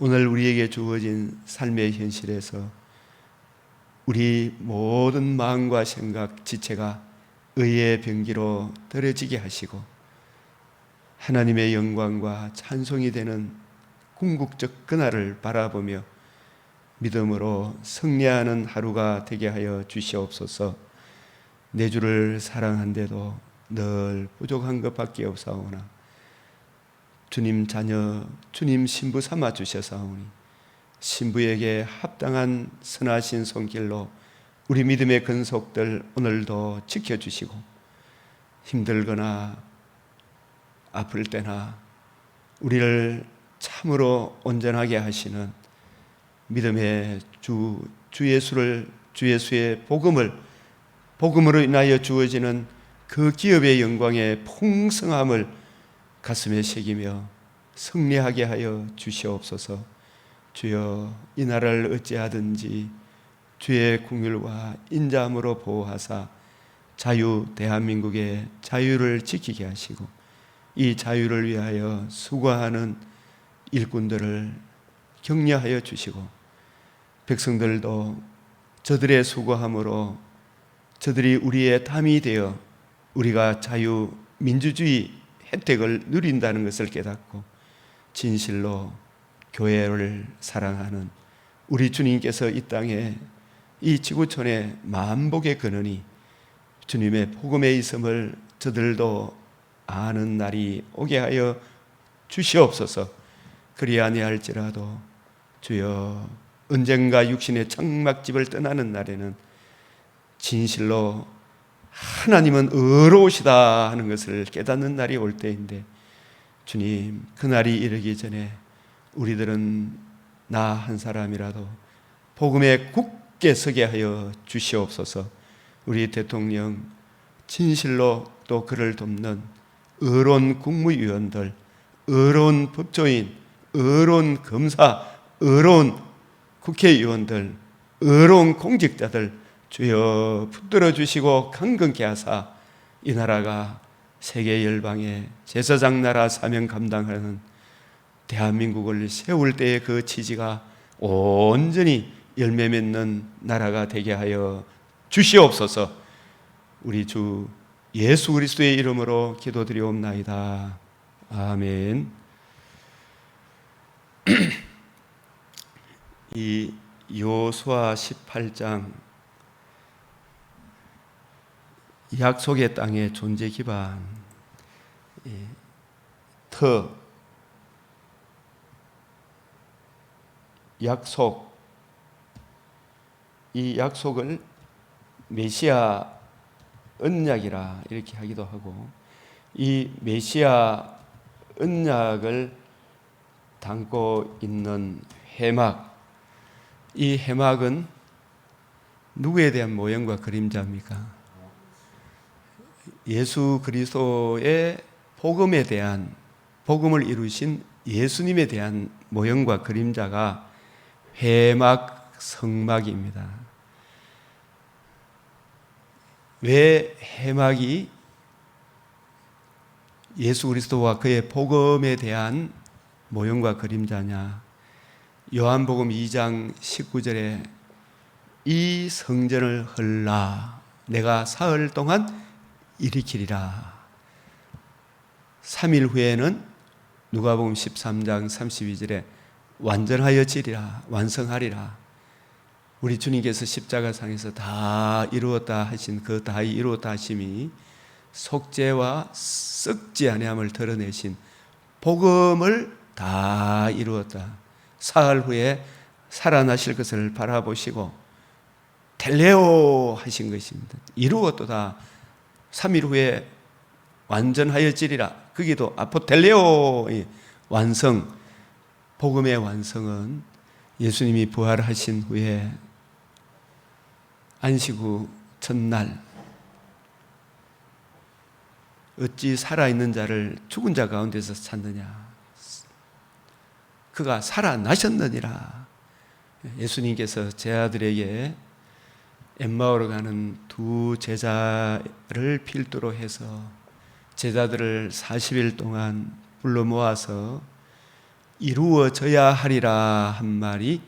오늘 우리에게 주어진 삶의 현실에서 우리 모든 마음과 생각, 지체가 의의 병기로 들어지게 하시고 하나님의 영광과 찬송이 되는 궁극적 그날을 바라보며 믿음으로 승리하는 하루가 되게 하여 주시옵소서. 내 주를 사랑한데도 늘 부족한 것밖에 없사오나 주님 자녀, 주님 신부 삼아 주셔사오니 신부에게 합당한 선하신 손길로 우리 믿음의 근속들 오늘도 지켜주시고 힘들거나 아플 때나 우리를 참으로 온전하게 하시는 믿음의 주 예수를, 주 예수의 복음으로 인하여 주어지는 그 기업의 영광의 풍성함을 가슴에 새기며 승리하게 하여 주시옵소서. 주여, 이 나라를 어찌하든지 주의 긍휼과 인자함으로 보호하사 대한민국의 자유를 지키게 하시고 이 자유를 위하여 수고하는 일꾼들을 격려하여 주시고 백성들도 저들의 수고함으로 저들이 우리의 담이 되어 우리가 자유, 민주주의 혜택을 누린다는 것을 깨닫고 진실로 교회를 사랑하는 우리 주님께서 이 땅에 이 지구촌에 만복의 근원이 주님의 복음에 있음을 저들도 아는 날이 오게 하여 주시옵소서. 그리 아니할지라도 주여, 언젠가 육신의 장막집을 떠나는 날에는 진실로 하나님은 의로우시다 하는 것을 깨닫는 날이 올 때인데 주님, 그 날이 이르기 전에 우리들은 나 한 사람이라도 복음에 굳게 서게 하여 주시옵소서. 우리 대통령 진실로 또 그를 돕는 의로운 국무위원들, 의로운 법조인, 의로운 검사, 의로운 국회의원들, 의로운 공직자들 주여 붙들어 주시고 강건케 하사 이 나라가 세계 열방의 제사장 나라 사명 감당하는 대한민국을 세울 때의 그 취지가 온전히 열매 맺는 나라가 되게 하여 주시옵소서. 우리 주 예수 그리스도의 이름으로 기도드리옵나이다. 아멘. 이 여호수아 18장 약속의 땅의 존재 기반, 약속, 이 약속을 메시아 언약이라 이렇게 하기도 하고, 이 메시아 언약을 담고 있는 회막, 이 회막은 누구에 대한 모형과 그림자입니까? 예수 그리스도의 복음에 대한, 복음을 이루신 예수님에 대한 모형과 그림자가 회막, 성막입니다. 왜 회막이 예수 그리스도와 그의 복음에 대한 모형과 그림자냐? 요한복음 2장 19절에 이 성전을 헐라 내가 사흘 동안 일으키리라. 3일 후에는 누가복음 13장 32절에 완전하여 지리라, 완성하리라. 우리 주님께서 십자가상에서 다 이루었다 하신 그 다 이루었다 하심이 속죄와 썩지 아니함을 드러내신 복음을 다 이루었다, 사흘 후에 살아나실 것을 바라보시고 텔레오 하신 것입니다. 이루었도다. 3일 후에 완전하여지리라. 거기도 아포텔레오, 완성. 복음의 완성은 예수님이 부활하신 후에 안식 후 첫날 어찌 살아있는 자를 죽은 자 가운데서 찾느냐, 그가 살아나셨느니라. 예수님께서 제자들에게 엠마오로 가는 두 제자를 필두로 해서 제자들을 40일 동안 불러 모아서 이루어져야 하리라 한 말이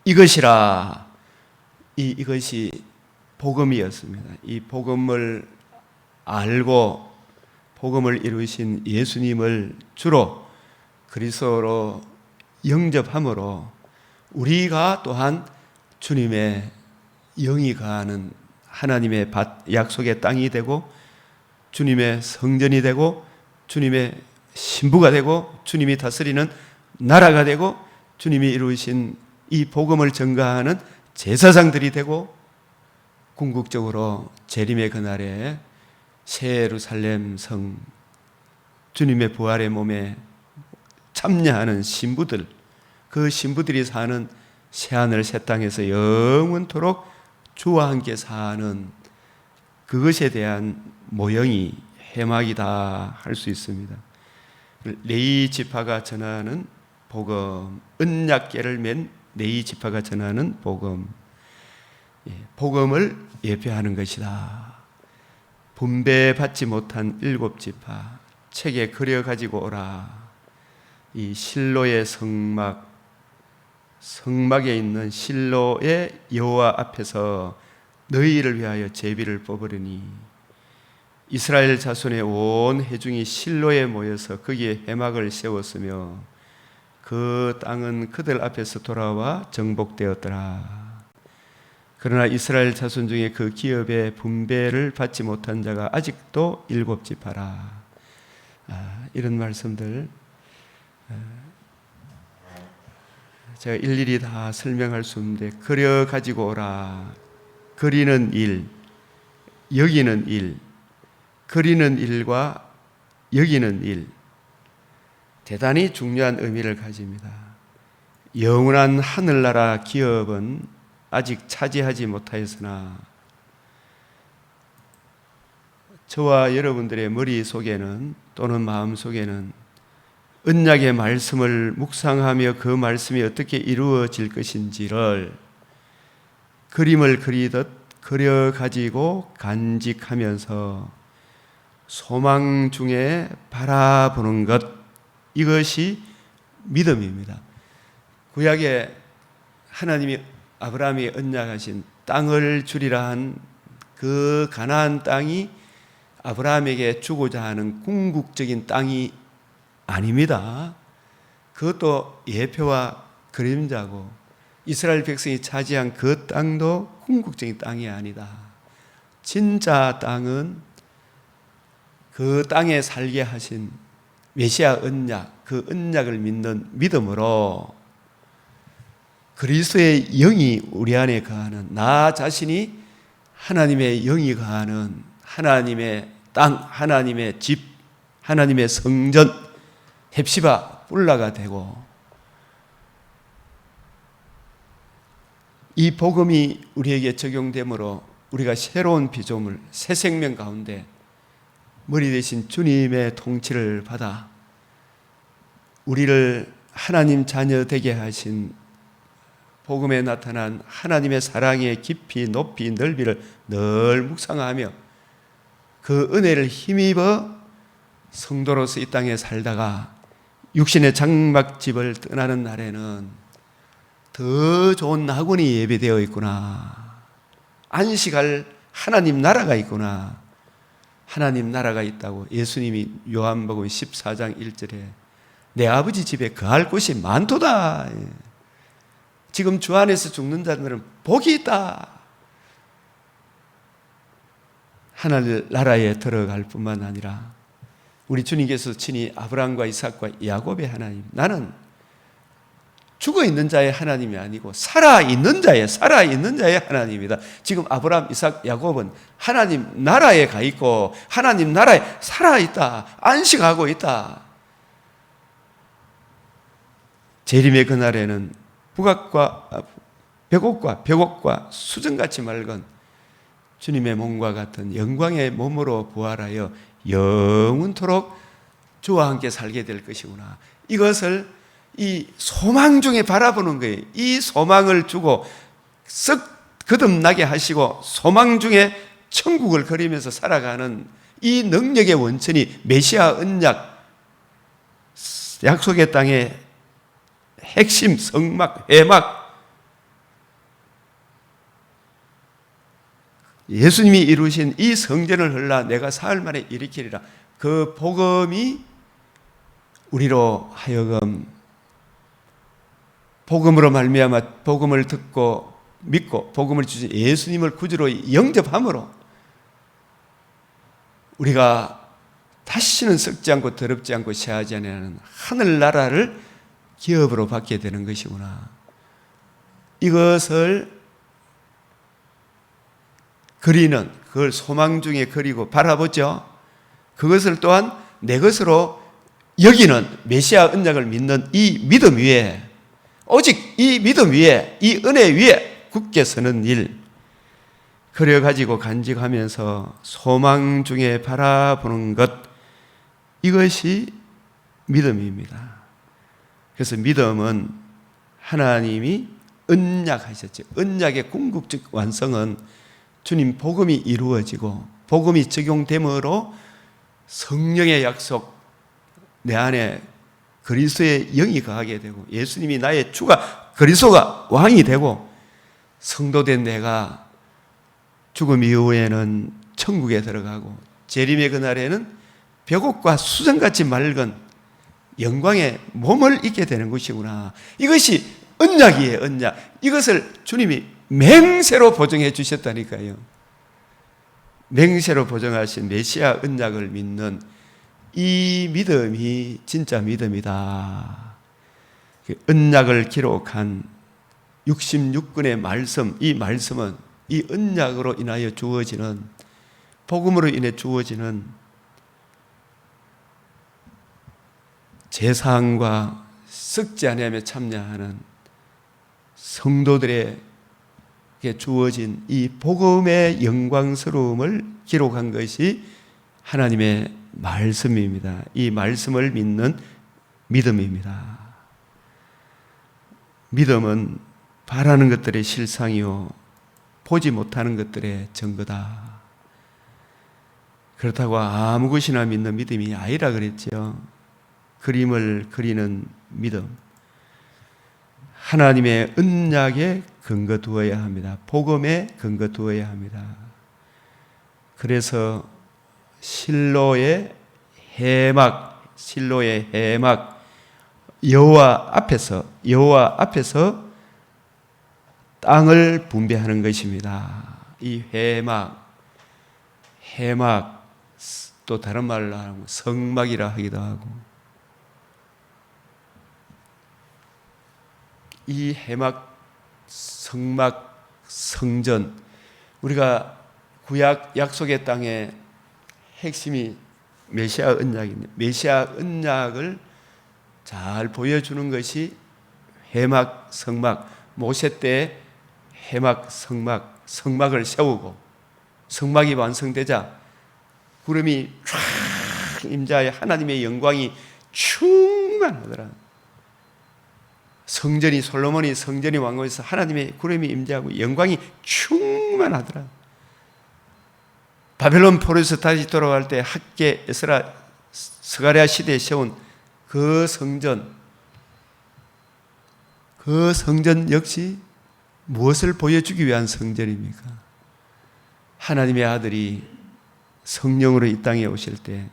이것이라. 이것이 복음이었습니다. 이 복음을 알고 복음을 이루신 예수님을 주로 그리스도로 영접함으로 우리가 또한 주님의 영이 거하는 하나님의 약속의 땅이 되고 주님의 성전이 되고 주님의 신부가 되고 주님이 다스리는 나라가 되고 주님이 이루신 이 복음을 전가하는 제사장들이 되고 궁극적으로 재림의 그날에 새 예루살렘 성 주님의 부활의 몸에 참여하는 신부들, 그 신부들이 사는 새하늘 새 땅에서 영원토록 주와 함께 사는 그것에 대한 모형이 해막이다 할 수 있습니다. 레위 지파가 전하는 복음, 언약궤를 맨 레위 지파가 전하는 복음, 복음을 예표하는 것이다. 분배받지 못한 7지파 책에 그려 가지고 오라. 이 실로의 성막에 있는 실로의 여호와 앞에서 너희를 위하여 제비를 뽑으리니 이스라엘 자손의 온 회중이 실로에 모여서 거기에 회막을 세웠으며 그 땅은 그들 앞에서 돌아와 정복되었더라. 그러나 이스라엘 자손 중에 그 기업의 분배를 받지 못한 자가 아직도 7지파라. 이런 말씀들 제가 일일이 다 설명할 수 없는데 그려 가지고 오라. 그리는 일, 여기는 일, 그리는 일과 여기는 일, 대단히 중요한 의미를 가집니다. 영원한 하늘나라 기업은 아직 차지하지 못하였으나 저와 여러분들의 머릿속에는 또는 마음속에는 언약의 말씀을 묵상하며 그 말씀이 어떻게 이루어질 것인지를 그림을 그리듯 그려가지고 간직하면서 소망 중에 바라보는 것, 이것이 믿음입니다. 구약에 하나님이 아브라함이 언약하신 땅을 주리라 한 그 가나안 땅이 아브라함에게 주고자 하는 궁극적인 땅이 아닙니다. 그것도 예표와 그림자고 이스라엘 백성이 차지한 그 땅도 궁극적인 땅이 아니다. 진짜 땅은 그 땅에 살게 하신 메시아 언약, 그 언약을 믿는 믿음으로 그리스도의 영이 우리 안에 거하는, 나 자신이 하나님의 영이 거하는 하나님의 땅, 하나님의 집, 하나님의 성전, 헵시바 뿔라가 되고, 이 복음이 우리에게 적용되므로 우리가 새로운 피조물, 새 생명 가운데 머리 대신 주님의 통치를 받아 우리를 하나님 자녀 되게 하신 복음에 나타난 하나님의 사랑의 깊이, 높이, 넓이를 늘 묵상하며 그 은혜를 힘입어 성도로서 이 땅에 살다가 육신의 장막집을 떠나는 날에는 더 좋은 낙원이 예배되어 있구나, 안식할 하나님 나라가 있구나, 하나님 나라가 있다고 예수님이 요한복음 14장 1절에 내 아버지 집에 거할 곳이 많도다. 지금 주 안에서 죽는 자들은 복이 있다. 하늘 나라에 들어갈 뿐만 아니라 우리 주님께서 친히 아브라함과 이삭과 야곱의 하나님, 나는 죽어 있는 자의 하나님이 아니고 살아 있는 자의 하나님이다. 지금 아브라함, 이삭, 야곱은 하나님 나라에 가 있고 하나님 나라에 살아 있다. 안식하고 있다. 재림의 그날에는 벽옥과 수정같이 맑은 주님의 몸과 같은 영광의 몸으로 부활하여 영원토록 주와 함께 살게 될 것이구나. 이것을 이 소망 중에 바라보는 거예요. 이 소망을 주고 썩 거듭나게 하시고 소망 중에 천국을 그리면서 살아가는 이 능력의 원천이 메시아 언약, 약속의 땅에 핵심 성막, 회막, 예수님이 이루신 이 성전을 헐라 내가 사흘 만에 일으키리라. 그 복음이 우리로 하여금 복음으로 말미암아 복음을 듣고 믿고 복음을 주신 예수님을 구주로 영접함으로 우리가 다시는 썩지 않고 더럽지 않고 쇠하지 않는 하늘나라를 기업으로 받게 되는 것이구나. 이것을 그리는, 그걸 소망 중에 그리고 바라보죠. 그것을 또한 내 것으로 여기는 메시아 언약을 믿는 이 믿음 위에, 오직 이 믿음 위에, 이 은혜 위에 굳게 서는 일, 그래가지고 간직하면서 소망 중에 바라보는 것, 이것이 믿음입니다. 그래서 믿음은 하나님이 언약하셨죠. 언약의 궁극적 완성은 주님 복음이 이루어지고 복음이 적용됨으로 성령의 약속, 내 안에 그리스도의 영이 거하게 되고 예수님이 나의 주가 그리스도가 왕이 되고 성도된 내가 죽음 이후에는 천국에 들어가고 재림의 그날에는 벽옥과 수정같이 맑은 영광의 몸을 입게 되는 것이구나. 이것이 언약이에요. 언약. 이것을 주님이 맹세로 보증해 주셨다니까요. 맹세로 보증하신 메시아 언약을 믿는 이 믿음이 진짜 믿음이다. 언약을 기록한 66권의 말씀, 이 말씀은 이 언약으로 인하여 주어지는, 복음으로 인해 주어지는 제사함과 썩지 아니하며 참여하는 성도들에게 주어진 이 복음의 영광스러움을 기록한 것이 하나님의 말씀입니다. 이 말씀을 믿는 믿음입니다. 믿음은 바라는 것들의 실상이요 보지 못하는 것들의 증거다. 그렇다고 아무 것이나 믿는 믿음이 아니라 그랬죠. 그림을 그리는 믿음, 하나님의 언약에 근거 두어야 합니다. 복음에 근거 두어야 합니다. 그래서 실로의 해막, 여호와 앞에서 땅을 분배하는 것입니다. 이 해막 또 다른 말로 하면 성막이라 하기도 하고, 이 해막, 성막, 성전, 우리가 구약 약속의 땅의 핵심이 메시아 언약입니다. 메시아 언약을 잘 보여주는 것이 해막, 성막, 모세 때 해막, 성막을 세우고 성막이 완성되자 구름이 쫙 임자하여 하나님의 영광이 충만하더라. 솔로몬이 성전이 완공해서 하나님의 구름이 임재하고 영광이 충만하더라. 바벨론 포로에서 다시 돌아갈 때 학계, 에스라, 스가랴 시대에 세운 그 성전 역시 무엇을 보여주기 위한 성전입니까? 하나님의 아들이 성령으로 이 땅에 오실 때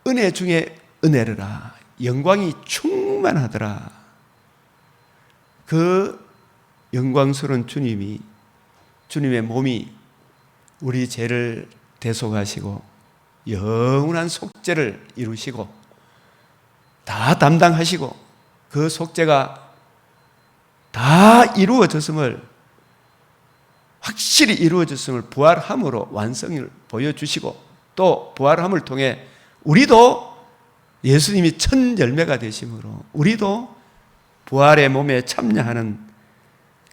은혜 중에 은혜르라, 영광이 충만하더라. 그 영광스러운 주님의 몸이 우리 죄를 대속하시고 영원한 속죄를 이루시고 다 담당하시고 그 속죄가 다 이루어졌음을, 확실히 이루어졌음을 부활함으로 완성을 보여주시고, 또 부활함을 통해 우리도 예수님이 첫 열매가 되심으로 우리도 부활의 몸에 참여하는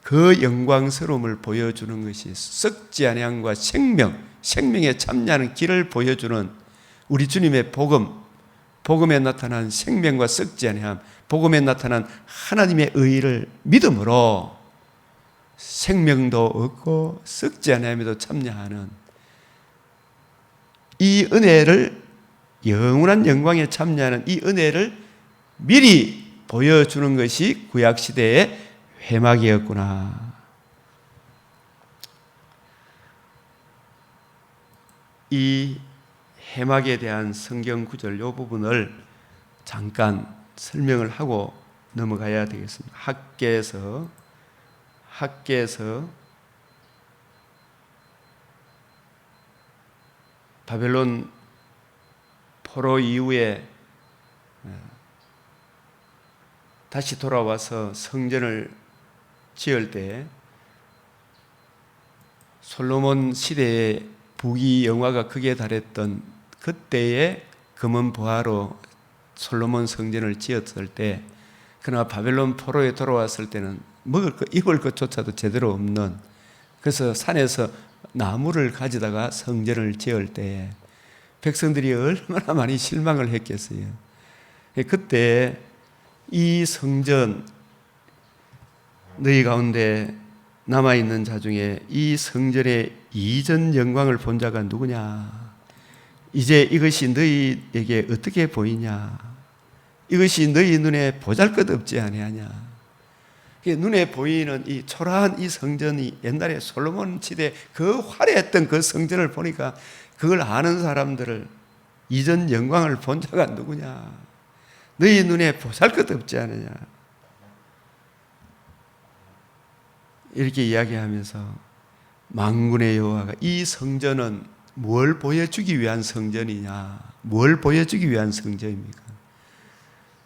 그 영광스러움을 보여주는 것이 썩지 아니함과 생명에 참여하는 길을 보여주는 우리 주님의 복음에 나타난 생명과 썩지 아니함, 복음에 나타난 하나님의 의를 믿음으로 생명도 얻고 썩지 아니함에도 참여하는 이 은혜를, 영원한 영광에 참여하는 이 은혜를 미리 보여주는 것이 구약시대의 회막이었구나. 이 회막에 대한 성경 구절 이 부분을 잠깐 설명을 하고 넘어가야 되겠습니다. 학계에서 바벨론 포로 이후에 다시 돌아와서 성전을 지을 때 솔로몬 시대의 부귀 영화가 극에 달했던 그때의 금은 보화로 솔로몬 성전을 지었을 때, 그러나 바벨론 포로에 돌아왔을 때는 먹을 것, 입을 것조차도 제대로 없는, 그래서 산에서 나무를 가져다가 성전을 지을 때 백성들이 얼마나 많이 실망을 했겠어요. 그때 이 성전, 너희 가운데 남아있는 자 중에 이 성전의 이전 영광을 본 자가 누구냐? 이제 이것이 너희에게 어떻게 보이냐? 이것이 너희 눈에 보잘것없지 아니하냐? 눈에 보이는 이 초라한 이 성전이 옛날에 솔로몬 시대 그 화려했던 그 성전을 보니까 그걸 아는 사람들을, 이전 영광을 본 자가 누구냐? 너희 눈에 보잘것없지 않느냐? 이렇게 이야기하면서 만군의 여호와가 이 성전은 뭘 보여주기 위한 성전이냐? 뭘 보여주기 위한 성전입니까?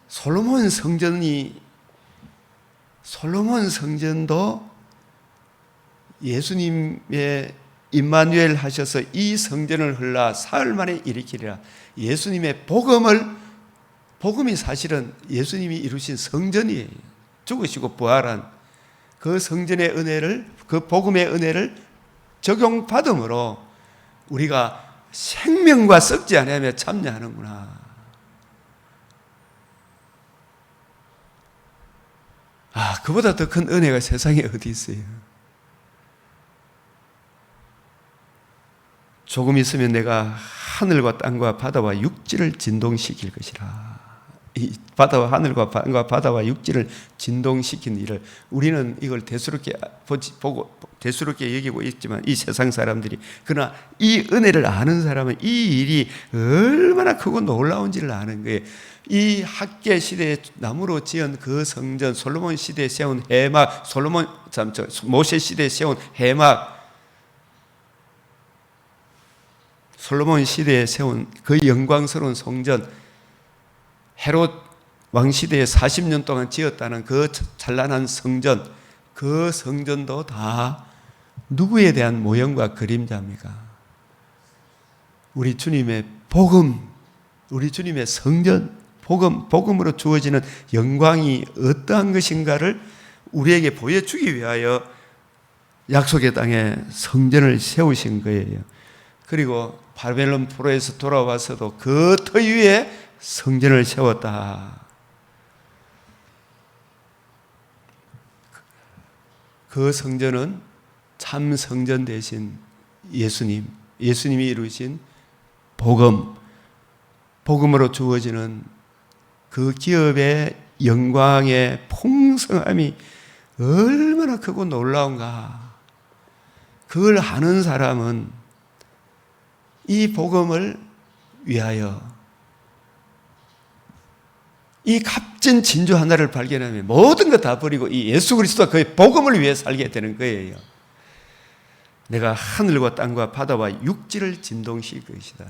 솔로몬 성전도 예수님의 임마누엘 하셔서 이 성전을 헐라 사흘 만에 일으키리라. 예수님의 복음이 사실은 예수님이 이루신 성전이에요. 죽으시고 부활한 그 성전의 은혜를, 그 복음의 은혜를 적용받음으로 우리가 생명과 썩지 아니하며 참여하는구나. 그보다 더 큰 은혜가 세상에 어디 있어요? 조금 있으면 내가 하늘과 땅과 바다와 육지를 진동시킬 것이라. 이 바다와 하늘과 땅과 바다와 육지를 진동시킨 일을 우리는 이걸 대수롭게 보고 대수롭게 여기고 있지만, 이 세상 사람들이, 그러나 이 은혜를 아는 사람은 이 일이 얼마나 크고 놀라운지를 아는 거예요. 이 학계 시대에 나무로 지은 그 성전, 솔로몬 시대에 세운 회막, 모세 시대에 세운 회막, 솔로몬 시대에 세운 그 영광스러운 성전, 헤롯 왕시대에 40년 동안 지었다는 그 찬란한 성전, 그 성전도 다 누구에 대한 모형과 그림자입니까? 우리 주님의 복음, 우리 주님의 성전, 복음으로 주어지는 영광이 어떠한 것인가를 우리에게 보여주기 위하여 약속의 땅에 성전을 세우신 거예요. 그리고 바벨론 포로에서 돌아와서도 그 터 위에 성전을 세웠다. 그 성전은 참 성전 대신 예수님이 이루신 복음으로 주어지는 그 기업의 영광의 풍성함이 얼마나 크고 놀라운가. 그걸 아는 사람은 이 복음을 위하여, 이 값진 진주 하나를 발견하면 모든 것 다 버리고 이 예수 그리스도와 그의 복음을 위해 살게 되는 거예요. 내가 하늘과 땅과 바다와 육지를 진동시킬 것이다.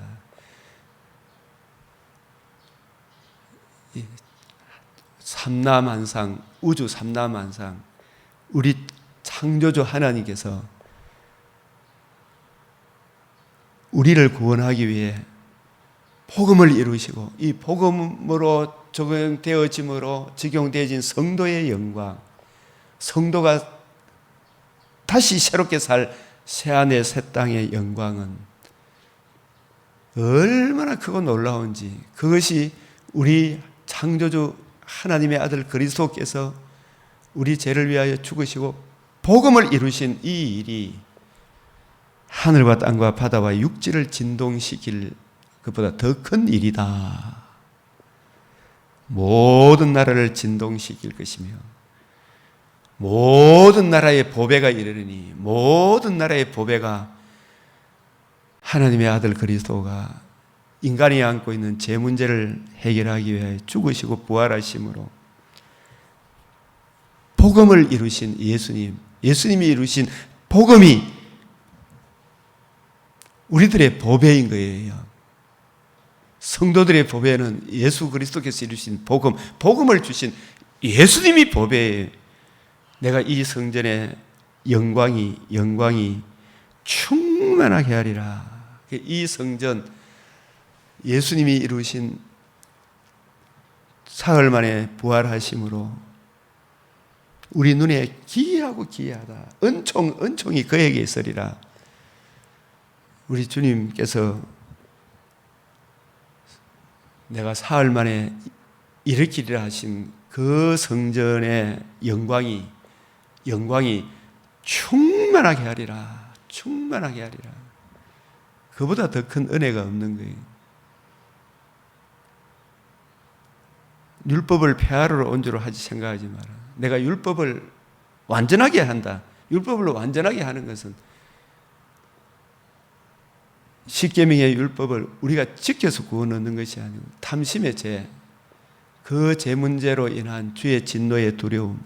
삼라만상, 우주 삼라만상, 우리 창조주 하나님께서 우리를 구원하기 위해 복음을 이루시고, 이 복음으로 적용되어진 성도의 영광, 성도가 다시 새롭게 살 새하늘 새 땅의 영광은 얼마나 크고 놀라운지, 그것이 우리 창조주 하나님의 아들 그리스도께서 우리 죄를 위하여 죽으시고 복음을 이루신 이 일이 하늘과 땅과 바다와 육지를 진동시킬 것보다 더 큰 일이다. 모든 나라를 진동시킬 것이며 모든 나라의 보배가 이르르니 모든 나라의 보배가 하나님의 아들 그리스도가 인간이 안고 있는 죄 문제를 해결하기 위해 죽으시고 부활하심으로 복음을 이루신 예수님, 예수님이 이루신 복음이 우리들의 보배인 거예요. 성도들의 보배는 예수 그리스도께서 이루신 복음, 복음을 주신 예수님이 보배예요. 내가 이 성전의 영광이 충만하게 하리라. 이 성전, 예수님이 이루신 사흘 만에 부활하심으로 우리 눈에 기이하고 기이하다. 은총이 그에게 있으리라. 우리 주님께서 내가 사흘 만에 일으키리라 하신 그 성전의 영광이 충만하게 하리라. 충만하게 하리라. 그보다 더 큰 은혜가 없는 거예요. 율법을 폐하러 온 줄 하지 생각하지 마라. 내가 율법을 완전하게 한다. 율법을 완전하게 하는 것은 십계명의 율법을 우리가 지켜서 구원 얻는 것이 아니고 탐심의 죄, 그 죄 문제로 인한 주의 진노의 두려움,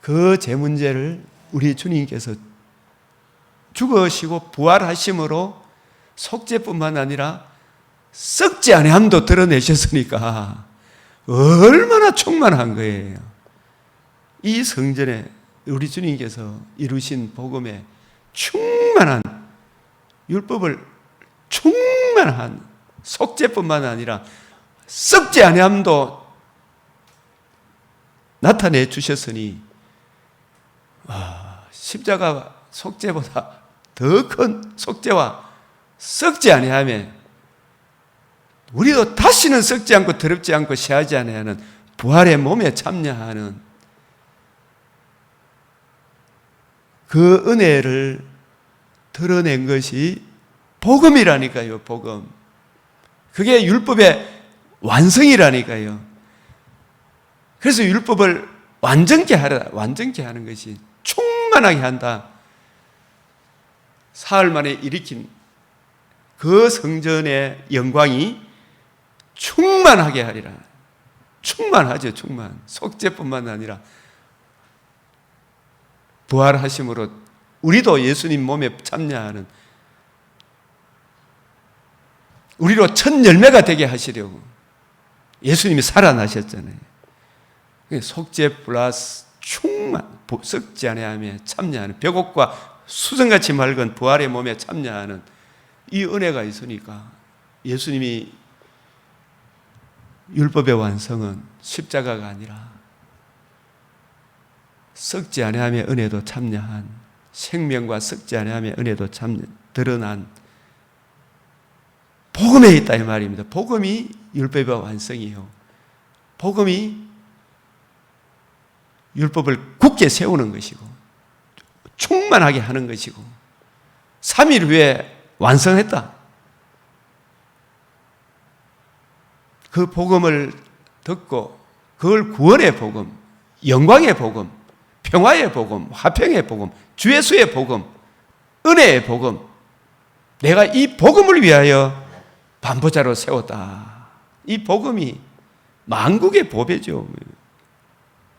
그 죄 문제를 우리 주님께서 죽으시고 부활하심으로 속죄뿐만 아니라 썩지 아니함도 드러내셨으니까 얼마나 충만한 거예요. 이 성전에 우리 주님께서 이루신 복음에 충만한 율법을 충만한 속죄뿐만 아니라 썩지 아니함도 나타내 주셨으니 십자가 속죄보다 더 큰 속죄와 썩지 아니함에 우리도 다시는 썩지 않고 더럽지 않고 쇠하지 아니하는 부활의 몸에 참여하는 그 은혜를 드러낸 것이 복음이라니까요. 복음. 그게 율법의 완성이라니까요. 그래서 율법을 완전케 하는 것이 충만하게 한다. 사흘 만에 일으킨 그 성전의 영광이 충만하게 하리라. 충만하죠. 충만. 속죄뿐만 아니라 부활하심으로 우리도 예수님 몸에 참여하는, 우리로 첫 열매가 되게 하시려고 예수님이 살아나셨잖아요. 속죄 플러스 충만, 썩지 아니하며 참여하는, 벽옥과 수정같이 맑은 부활의 몸에 참여하는 이 은혜가 있으니까 예수님이 율법의 완성은 십자가가 아니라 썩지 아니하며 은혜도 참여한, 생명과 썩지 아니하며 은혜도 드러난 복음에 있다 이 말입니다. 복음이 율법의 완성이요, 복음이 율법을 굳게 세우는 것이고 충만하게 하는 것이고 3일 후에 완성했다. 그 복음을 듣고 그걸 구원의 복음, 영광의 복음, 평화의 복음, 화평의 복음, 주예수의 복음, 은혜의 복음, 내가 이 복음을 위하여 반보자로 세웠다. 이 복음이 만국의 보배죠.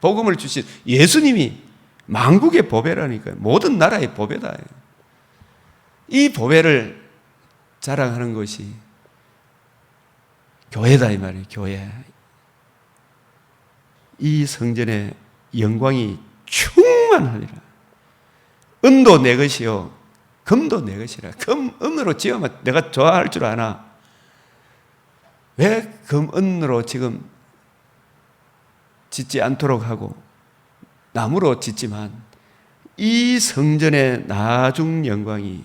복음을 주신 예수님이 만국의 보배라니까요. 모든 나라의 보배다. 이 보배를 자랑하는 것이 교회다 이 말이에요. 교회. 이 성전의 영광이 충만하리라. 은도 내 것이요 금도 내 것이라. 은으로 지으면 내가 좋아할 줄 아나. 왜 은으로 지금 짓지 않도록 하고 나무로 짓지만 이 성전의 나중 영광이,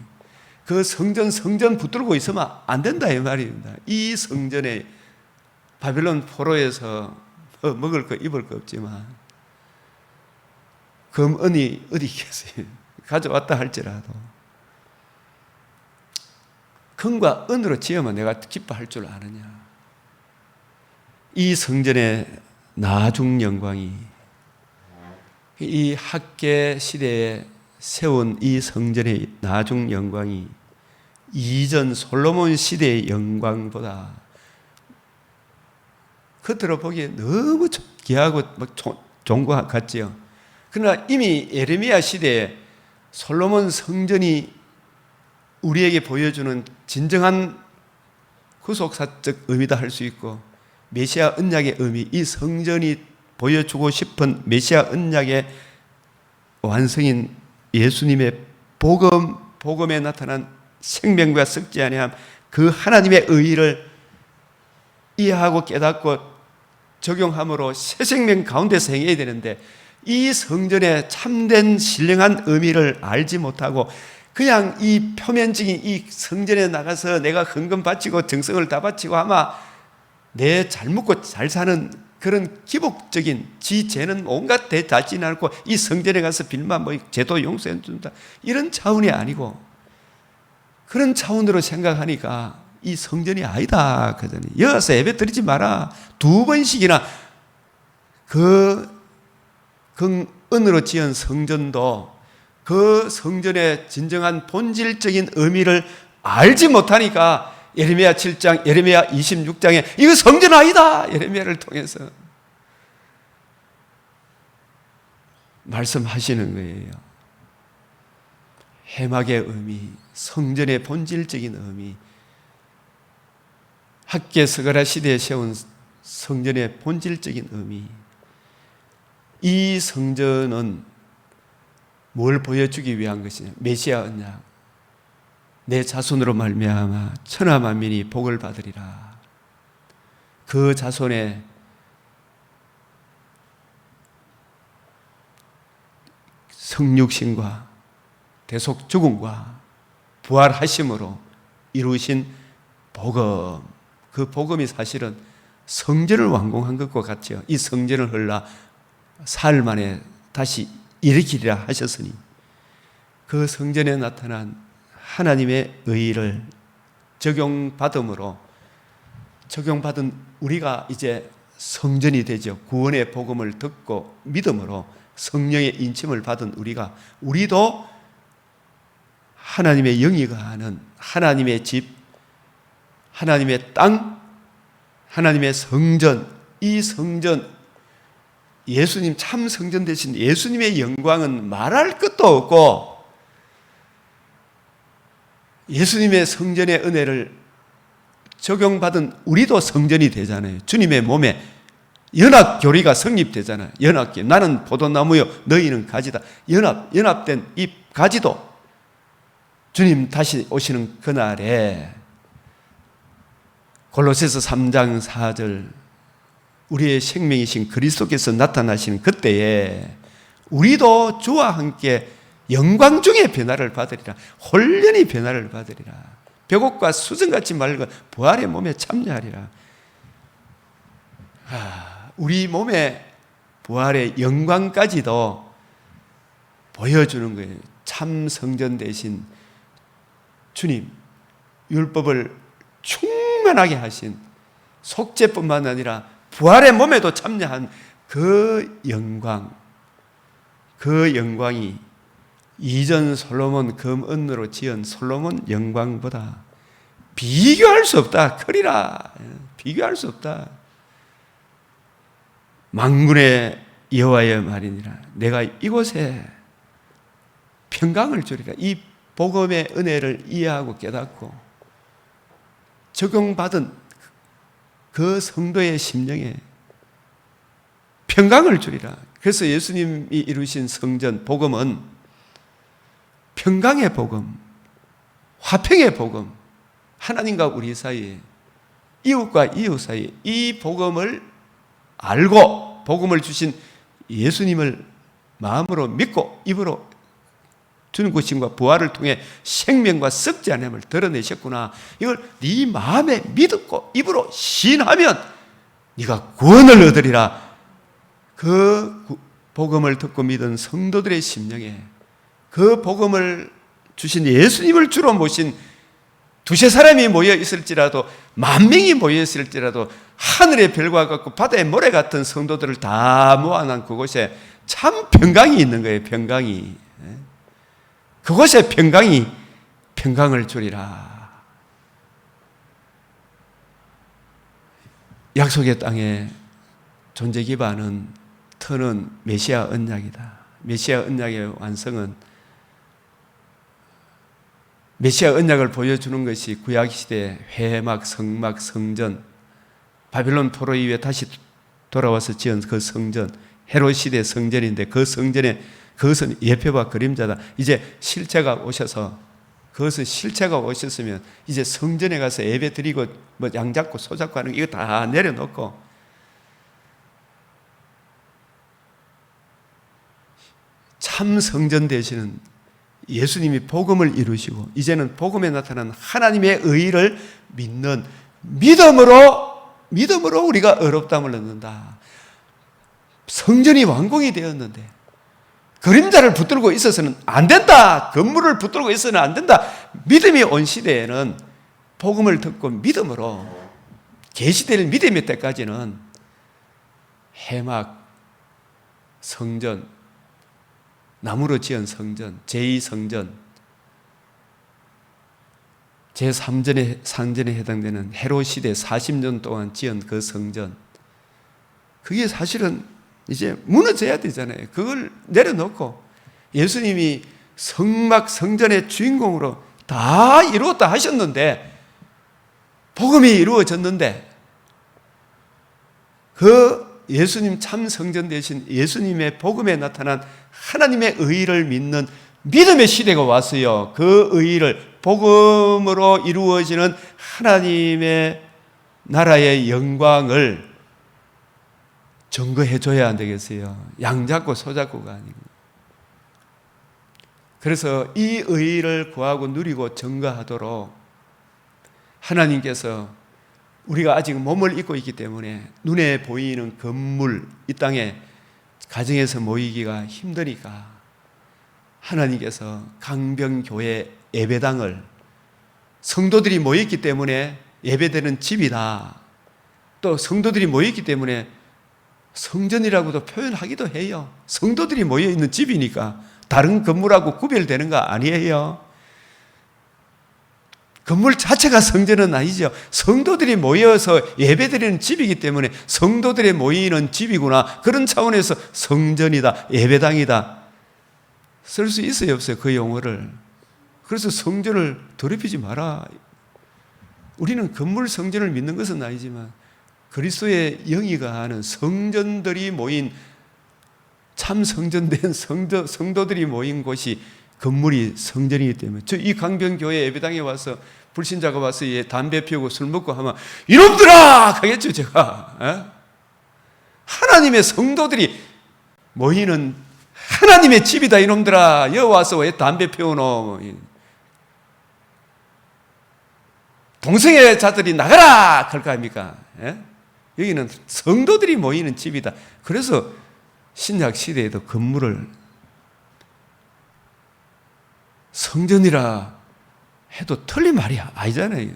그 성전 붙들고 있으면 안 된다 이 말입니다. 이 성전에 바빌론 포로에서 먹을 거 입을 거 없지만 금은이 어디 있겠어요? 가져왔다 할지라도 금과 은으로 지으면 내가 기뻐할 줄 아느냐. 이 성전의 나중 영광이, 이 학계 시대에 세운 이 성전의 나중 영광이 이전 솔로몬 시대의 영광보다 겉으로 보기에 너무 귀하고 좋은 것 같지요. 그러나 이미 예레미야 시대에 솔로몬 성전이 우리에게 보여주는 진정한 구속사적 의미다 할 수 있고, 메시아 언약의 의미, 이 성전이 보여주고 싶은 메시아 언약의 완성인 예수님의 복음에 나타난 생명과 썩지 아니함, 그 하나님의 의의를 이해하고 깨닫고 적용함으로 새 생명 가운데서 행해야 되는데, 이 성전의 참된 신령한 의미를 알지 못하고 그냥 이 표면적인 이 성전에 나가서 내가 헌금 바치고 정성을 다 바치고 아마 내 잘 먹고 잘 사는 그런 기복적인 지 죄는 온갖 대다지 않고 이 성전에 가서 빌만 뭐 죄도 용서해 준다, 이런 차원이 아니고 그런 차원으로 생각하니까 이 성전이 아니다 그러더니, 여기서 예배 드리지 마라. 2번씩이나 그 은으로 지은 성전도 그 성전의 진정한 본질적인 의미를 알지 못하니까 예레미야 7장, 예레미야 26장에 이거 성전 아니다! 예레미야를 통해서 말씀하시는 거예요. 해막의 의미, 성전의 본질적인 의미, 학계 스가랴 시대에 세운 성전의 본질적인 의미, 이 성전은 뭘 보여주기 위한 것이냐? 메시아 언약, 내 자손으로 말미암아 천하 만민이 복을 받으리라. 그 자손의 성육신과 대속 죽음과 부활하심으로 이루신 복음, 그 복음이 사실은 성전을 완공한 것과 같죠. 이 성전을 헐라 사흘 만에 다시 일으키리라 하셨으니, 그 성전에 나타난 하나님의 의의를 적용받음으로, 적용받은 우리가 이제 성전이 되죠. 구원의 복음을 듣고 믿음으로 성령의 인침을 받은 우리도 하나님의 영이 거하는 하나님의 집, 하나님의 땅, 하나님의 성전, 이 성전, 예수님 참 성전 되신 예수님의 영광은 말할 것도 없고, 예수님의 성전의 은혜를 적용받은 우리도 성전이 되잖아요. 주님의 몸에 연합교리가 성립되잖아요. 연합교, 나는 포도나무요 너희는 가지다. 연합된 이 가지도 주님 다시 오시는 그날에 골로새서 3장 4절, 우리의 생명이신 그리스도께서 나타나시는 그때에 우리도 주와 함께 영광 중에 변화를 받으리라. 홀련히 변화를 받으리라. 벽옥과 수정같이 맑은 부활의 몸에 참여하리라. 우리 몸의 부활의 영광까지도 보여주는 거예요. 참 성전 되신 주님, 율법을 충만하게 하신 속죄뿐만 아니라 부활의 몸에도 참여한 그 영광, 그 영광이 이전 솔로몬 금은으로 지은 솔로몬 영광보다 비교할 수 없다. 크리라. 비교할 수 없다. 만군의 여호와의 말이니라. 내가 이곳에 평강을 주리라. 이 복음의 은혜를 이해하고 깨닫고 적용받은 그 성도의 심령에 평강을 주리라. 그래서 예수님이 이루신 성전 복음은 평강의 복음, 화평의 복음, 하나님과 우리 사이에, 이웃과 이웃 사이에 이 복음을 알고 복음을 주신 예수님을 마음으로 믿고 입으로 주는 것임과 부활을 통해 생명과 썩지 않음을 드러내셨구나. 이걸 네 마음에 믿고 입으로 시인하면 네가 구원을 얻으리라. 그 복음을 듣고 믿은 성도들의 심령에 그 복음을 주신 예수님을 주로 모신 두세 사람이 모여 있을지라도, 10,000명이 모여 있을지라도 하늘의 별과 같고 바다의 모래 같은 성도들을 다 모아놓은 그곳에 참 평강이 있는 거예요. 평강이. 그곳에 평강을 주리라. 약속의 땅에 존재 기반은 터는 메시아 언약이다. 메시아 언약의 완성은 메시아 언약을 보여주는 것이 구약시대 회막, 성막, 성전, 바빌론 포로 이후에 다시 돌아와서 지은 그 성전, 헤롯 시대 성전인데 그 성전에 그것은 예표와 그림자다. 이제 실체가 오셔서 그것은 실체가 오셨으면 이제 성전에 가서 예배 드리고 뭐 양 잡고 소 잡고 하는 거 이거 다 내려놓고 참 성전 되시는 예수님이 복음을 이루시고 이제는 복음에 나타난 하나님의 의를 믿는 믿음으로 우리가 의롭다함을 얻는다. 성전이 완공이 되었는데 그림자를 붙들고 있어서는 안 된다. 건물을 붙들고 있어서는 안 된다. 믿음이 온 시대에는 복음을 듣고 믿음으로 계시될 믿음의 때까지는 해막, 성전, 나무로 지은 성전, 제2성전, 제3전에 해당되는 헤롯 시대 40년 동안 지은 그 성전, 그게 사실은 이제 무너져야 되잖아요. 그걸 내려놓고 예수님이 성막 성전의 주인공으로 다 이루었다 하셨는데, 복음이 이루어졌는데 그 예수님 참 성전 대신 예수님의 복음에 나타난 하나님의 의를 믿는 믿음의 시대가 왔어요. 그 의를 복음으로 이루어지는 하나님의 나라의 영광을 증거해 줘야 안 되겠어요. 양 잡고 소 잡고가 아니고. 그래서 이 의를 구하고 누리고 증거하도록 하나님께서 우리가 아직 몸을 입고 있기 때문에 눈에 보이는 건물, 이 땅에 가정에서 모이기가 힘드니까 하나님께서 강병교회 예배당을 성도들이 모였기 때문에 예배되는 집이다. 또 성도들이 모였기 때문에 성전이라고도 표현하기도 해요. 성도들이 모여있는 집이니까 다른 건물하고 구별되는 거 아니에요. 건물 자체가 성전은 아니죠. 성도들이 모여서 예배드리는 집이기 때문에 성도들이 모이는 집이구나. 그런 차원에서 성전이다, 예배당이다. 쓸 수 있어요, 없어요? 그 용어를. 그래서 성전을 더럽히지 마라. 우리는 건물 성전을 믿는 것은 아니지만 그리스도의 영이가 하는 성전들이 모인 참 성전된 성도들이 모인 곳이 건물이 성전이기 때문에 이 강변교회 예배당에 와서 불신자가 와서 담배 피우고 술 먹고 하면 이놈들아! 하겠죠 제가. 하나님의 성도들이 모이는 하나님의 집이다 이놈들아. 여기 와서 왜 담배 피우노? 동성애 자들이 나가라! 그럴 아닙니까? 여기는 성도들이 모이는 집이다. 그래서 신약 시대에도 건물을 성전이라 해도 틀린 말이 아니잖아요.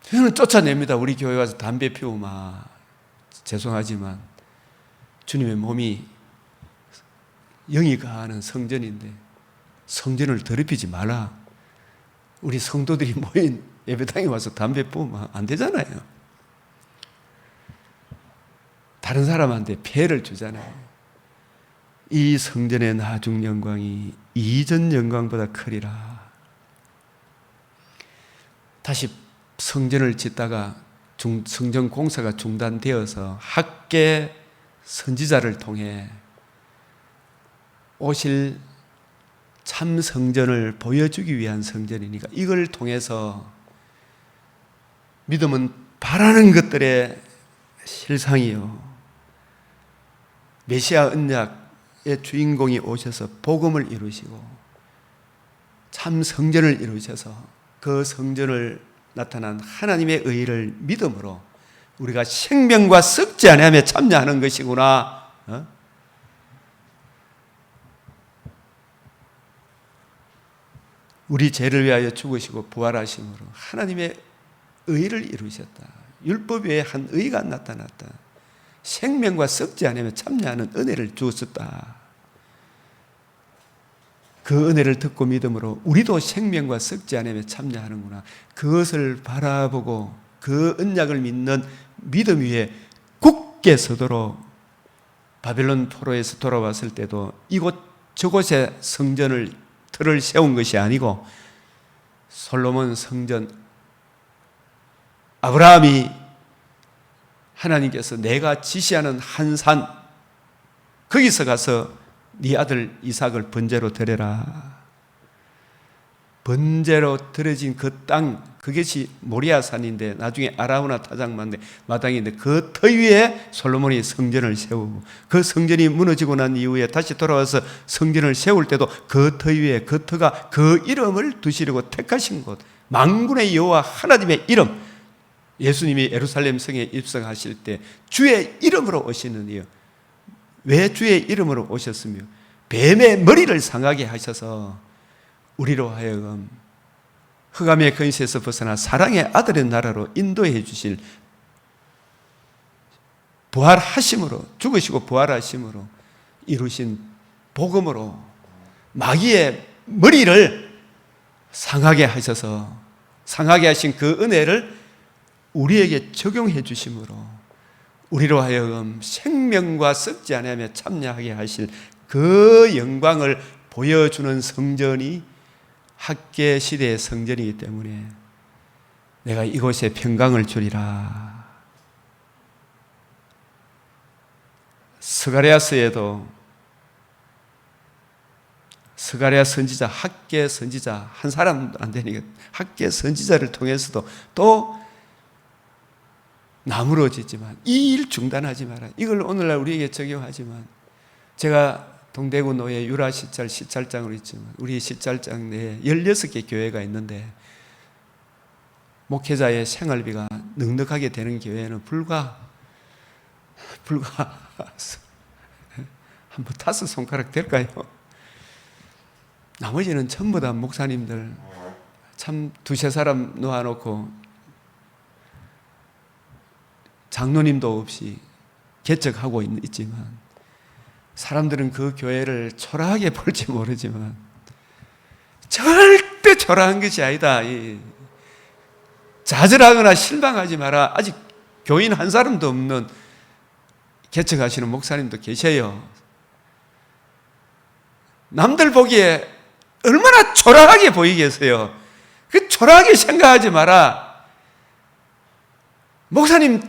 저는 쫓아냅니다. 우리 교회 와서 담배 피우면 죄송하지만 주님의 몸이 영이 가하는 성전인데 성전을 더럽히지 마라. 우리 성도들이 모인 예배당에 와서 담배 피우면 안 되잖아요. 다른 사람한테 폐를 주잖아요. 이 성전의 나중 영광이 이전 영광보다 크리라. 다시 성전을 짓다가 성전 공사가 중단되어서 학계 선지자를 통해 오실 참 성전을 보여주기 위한 성전이니까 이걸 통해서 믿음은 바라는 것들의 실상이요. 메시아 언약의 주인공이 오셔서 복음을 이루시고 참 성전을 이루셔서 그 성전을 나타난 하나님의 의를 믿음으로 우리가 생명과 썩지 아니하며 참여하는 것이구나. 우리 죄를 위하여 죽으시고 부활하심으로 하나님의 의를 이루셨다. 율법 외에 한 의가 나타났다. 생명과 썩지 않으며 참여하는 은혜를 주었다. 그 은혜를 듣고 믿음으로 우리도 생명과 썩지 않으며 참여하는구나. 그것을 바라보고 그 언약을 믿는 믿음 위에 굳게 서도록 바벨론 포로에서 돌아왔을 때도 이곳 저곳에 성전을 틀을 세운 것이 아니고 솔로몬 성전, 아브라함이 하나님께서 내가 지시하는 한 산 거기서 가서 네 아들 이삭을 번제로 드려라. 번제로 드려진 그 땅, 그것이 모리아산인데 나중에 아라우나 마당인데 그 터 위에 솔로몬이 성전을 세우고 그 성전이 무너지고 난 이후에 다시 돌아와서 성전을 세울 때도 그 터 위에 그 터가 그 이름을 두시려고 택하신 곳, 만군의 여호와 하나님의 이름. 예수님이 예루살렘 성에 입성하실 때 주의 이름으로 오시는 이유. 왜 주의 이름으로 오셨으며 뱀의 머리를 상하게 하셔서 우리로 하여금 흑암의 근시에서 벗어나 사랑의 아들의 나라로 인도해 주실 부활하심으로, 죽으시고 부활하심으로 이루신 복음으로 마귀의 머리를 상하게 하셔서 상하게 하신 그 은혜를 우리에게 적용해 주심으로 우리로 하여금 생명과 썩지 않으며 참여하게 하실 그 영광을 보여주는 성전이 학계 시대의 성전이기 때문에 내가 이곳에 평강을 주리라. 스가랴서에도 스가랴 선지자, 학계 선지자 한 사람도 안 되니까 학계 선지자를 통해서도 또 나무러지지만 이 일 중단하지 마라. 이걸 오늘날 우리에게 적용하지만 제가 동대구 노예 유라 시찰장으로 있지만 우리 시찰장 내에 16개 교회가 있는데 목회자의 생활비가 넉넉하게 되는 교회는 불과 한번 5손가락 될까요? 나머지는 전부 다 목사님들 참 두세 사람 놓아놓고 장로님도 없이 개척하고 있지만 사람들은 그 교회를 초라하게 볼지 모르지만 절대 초라한 것이 아니다. 좌절하거나 실망하지 마라. 아직 교인 한 사람도 없는 개척하시는 목사님도 계셔요. 남들 보기에 얼마나 초라하게 보이겠어요. 그 초라하게 생각하지 마라. 목사님,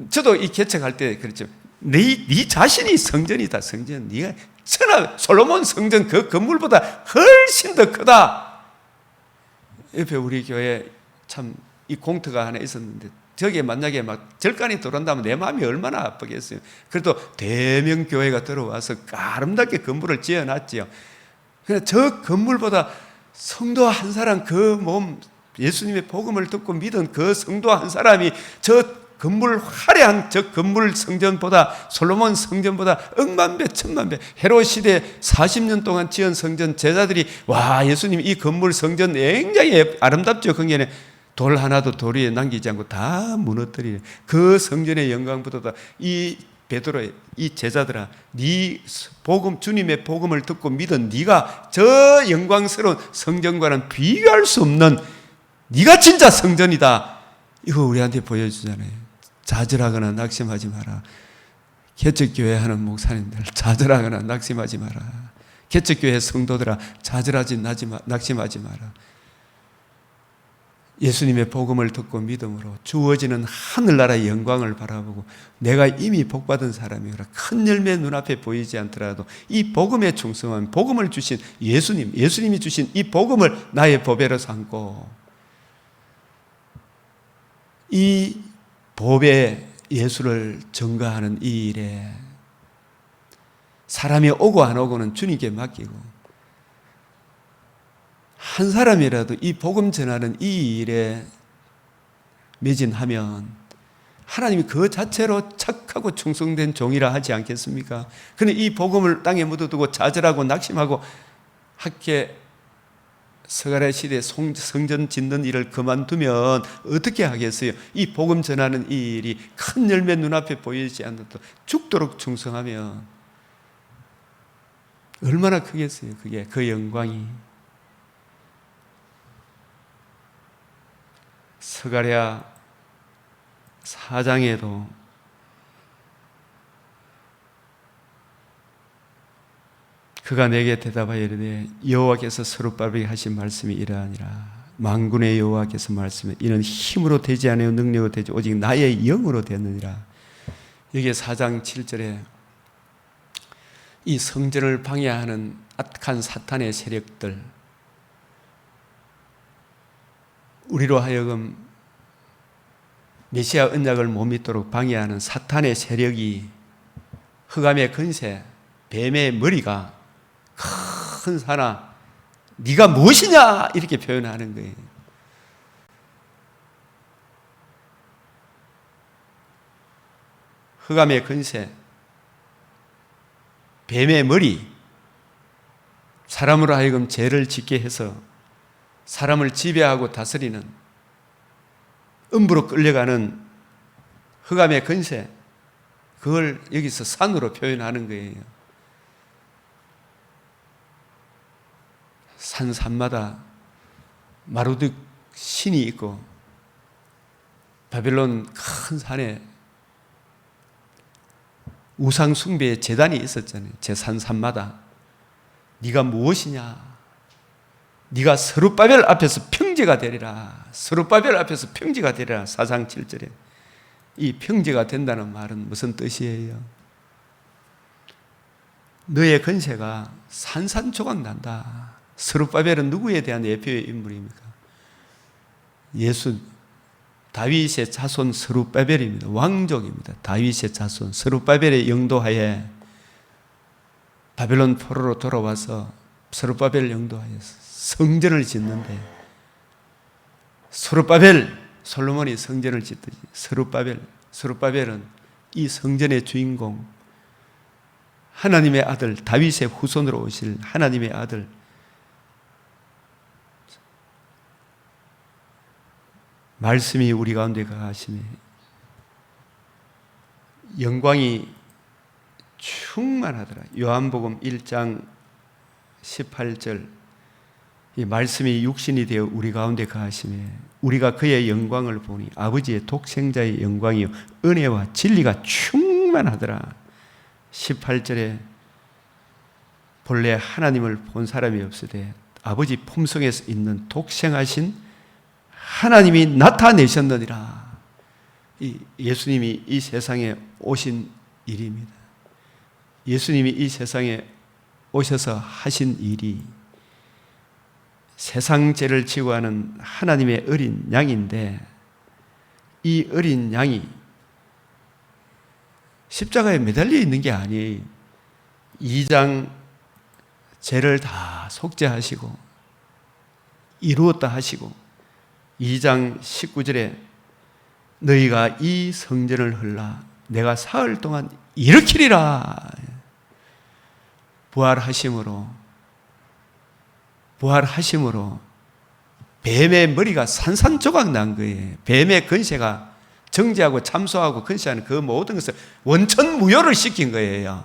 저도 이 개척할 때 그랬죠. 네 자신이 성전이다. 성전. 네가 솔로몬 성전 그 건물보다 훨씬 더 크다. 옆에 우리 교회 참 이 공터가 하나 있었는데 저게 만약에 막 절간이 들어온다면 내 마음이 얼마나 아프겠어요. 그래도 대명 교회가 들어와서 아름답게 건물을 지어놨지요. 그러나 저 건물보다 성도 한 사람 그 몸 예수님의 복음을 듣고 믿은 그 성도 한 사람이 저 건물 화려한 저 건물 성전보다 솔로몬 성전보다 억만배 천만배 헤롯 시대 40년 동안 지은 성전 제자들이 와 예수님 이 건물 성전 굉장히 아름답죠. 거기에는 돌 하나도 돌 위에 남기지 않고 다 무너뜨리는 그 성전의 영광보다 이 베드로 이 제자들아 네 복음 주님의 복음을 듣고 믿은 네가 저 영광스러운 성전과는 비교할 수 없는 네가 진짜 성전이다. 이거 우리한테 보여주잖아요. 좌절하거나 낙심하지 마라. 개척교회 하는 목사님들 좌절하거나 낙심하지 마라. 개척교회 성도들아 좌절하지 낙심하지 마라. 예수님의 복음을 듣고 믿음으로 주어지는 하늘나라의 영광을 바라보고 내가 이미 복받은 사람이라 큰 열매 눈앞에 보이지 않더라도 이 복음에 충성한 복음을 주신 예수님이 주신 이 복음을 나의 보배로 삼고 이 보배 예수를 전가하는 이 일에 사람이 오고 안 오고는 주님께 맡기고 한 사람이라도 이 복음 전하는 이 일에 매진하면 하나님이 그 자체로 착하고 충성된 종이라 하지 않겠습니까? 그런데 이 복음을 땅에 묻어두고 좌절하고 낙심하고 학계 스가랴 시대에 성전 짓는 일을 그만두면 어떻게 하겠어요? 이 복음 전하는 이 일이 큰 열매 눈앞에 보이지 않아도 죽도록 충성하면 얼마나 크겠어요? 그게 그 영광이. 스가랴 4장에도 그가 내게 대답하여 이르되 여호와께서 스룹바벨에게 하신 말씀이 이러하니라. 만군의 여호와께서 말씀해 이는 힘으로 되지 않으요 능력으로 되지 오직 나의 영으로 되느니라. 여기에 4장 7절에 이 성전을 방해하는 악한 사탄의 세력들, 우리로 하여금 메시아 언약을 못 믿도록 방해하는 사탄의 세력이, 흑암의 근세, 뱀의 머리가 큰 사나 네가 무엇이냐 이렇게 표현하는 거예요. 흑암의 근세, 뱀의 머리, 사람으로 하여금 죄를 짓게 해서 사람을 지배하고 다스리는, 음부로 끌려가는 흑암의 근세, 그걸 여기서 산으로 표현하는 거예요. 산마다 마루득 신이 있고 바벨론 큰 산에 우상 숭배의 제단이 있었잖아요. 제 산마다. 네가 무엇이냐? 네가 스룹바벨 앞에서 평지가 되리라. 스룹바벨 앞에서 평지가 되리라. 4장 7절에 이 평지가 된다는 말은 무슨 뜻이에요? 너의 근세가 산산조각 난다. 스룹바벨은 누구에 대한 예표의 인물입니까? 예수, 다윗의 자손 스룹바벨입니다. 왕족입니다. 다윗의 자손 스룹바벨의 영도하에 바벨론 포로로 돌아와서 스룹바벨 영도하에 성전을 짓는데, 스룹바벨, 솔로몬이 성전을 짓듯이 스룹바벨은 이 성전의 주인공, 하나님의 아들, 다윗의 후손으로 오실 하나님의 아들, 말씀이 우리 가운데 거하시네. 영광이 충만하더라. 요한복음 1장 18절, 이 말씀이 육신이 되어 우리 가운데 거하시네. 우리가 그의 영광을 보니 아버지의 독생자의 영광이요 은혜와 진리가 충만하더라. 18절에 본래 하나님을 본 사람이 없으되 아버지 품성에서 있는 독생하신 하나님이 나타내셨느니라. 예수님이 이 세상에 오신 일입니다. 예수님이 이 세상에 오셔서 하신 일이 세상 죄를 지고 하는 하나님의 어린 양인데, 이 어린 양이 십자가에 매달려 있는 게 아니에요. 2장 죄를 다 속죄하시고 이루었다 하시고 2장 19절에 너희가 이 성전을 헐라 내가 사흘 동안 일으키리라. 부활하심으로 뱀의 머리가 산산조각 난 거예요. 뱀의 근세가 정죄하고 참소하고 근세하는 그 모든 것을 원천무효를 시킨 거예요.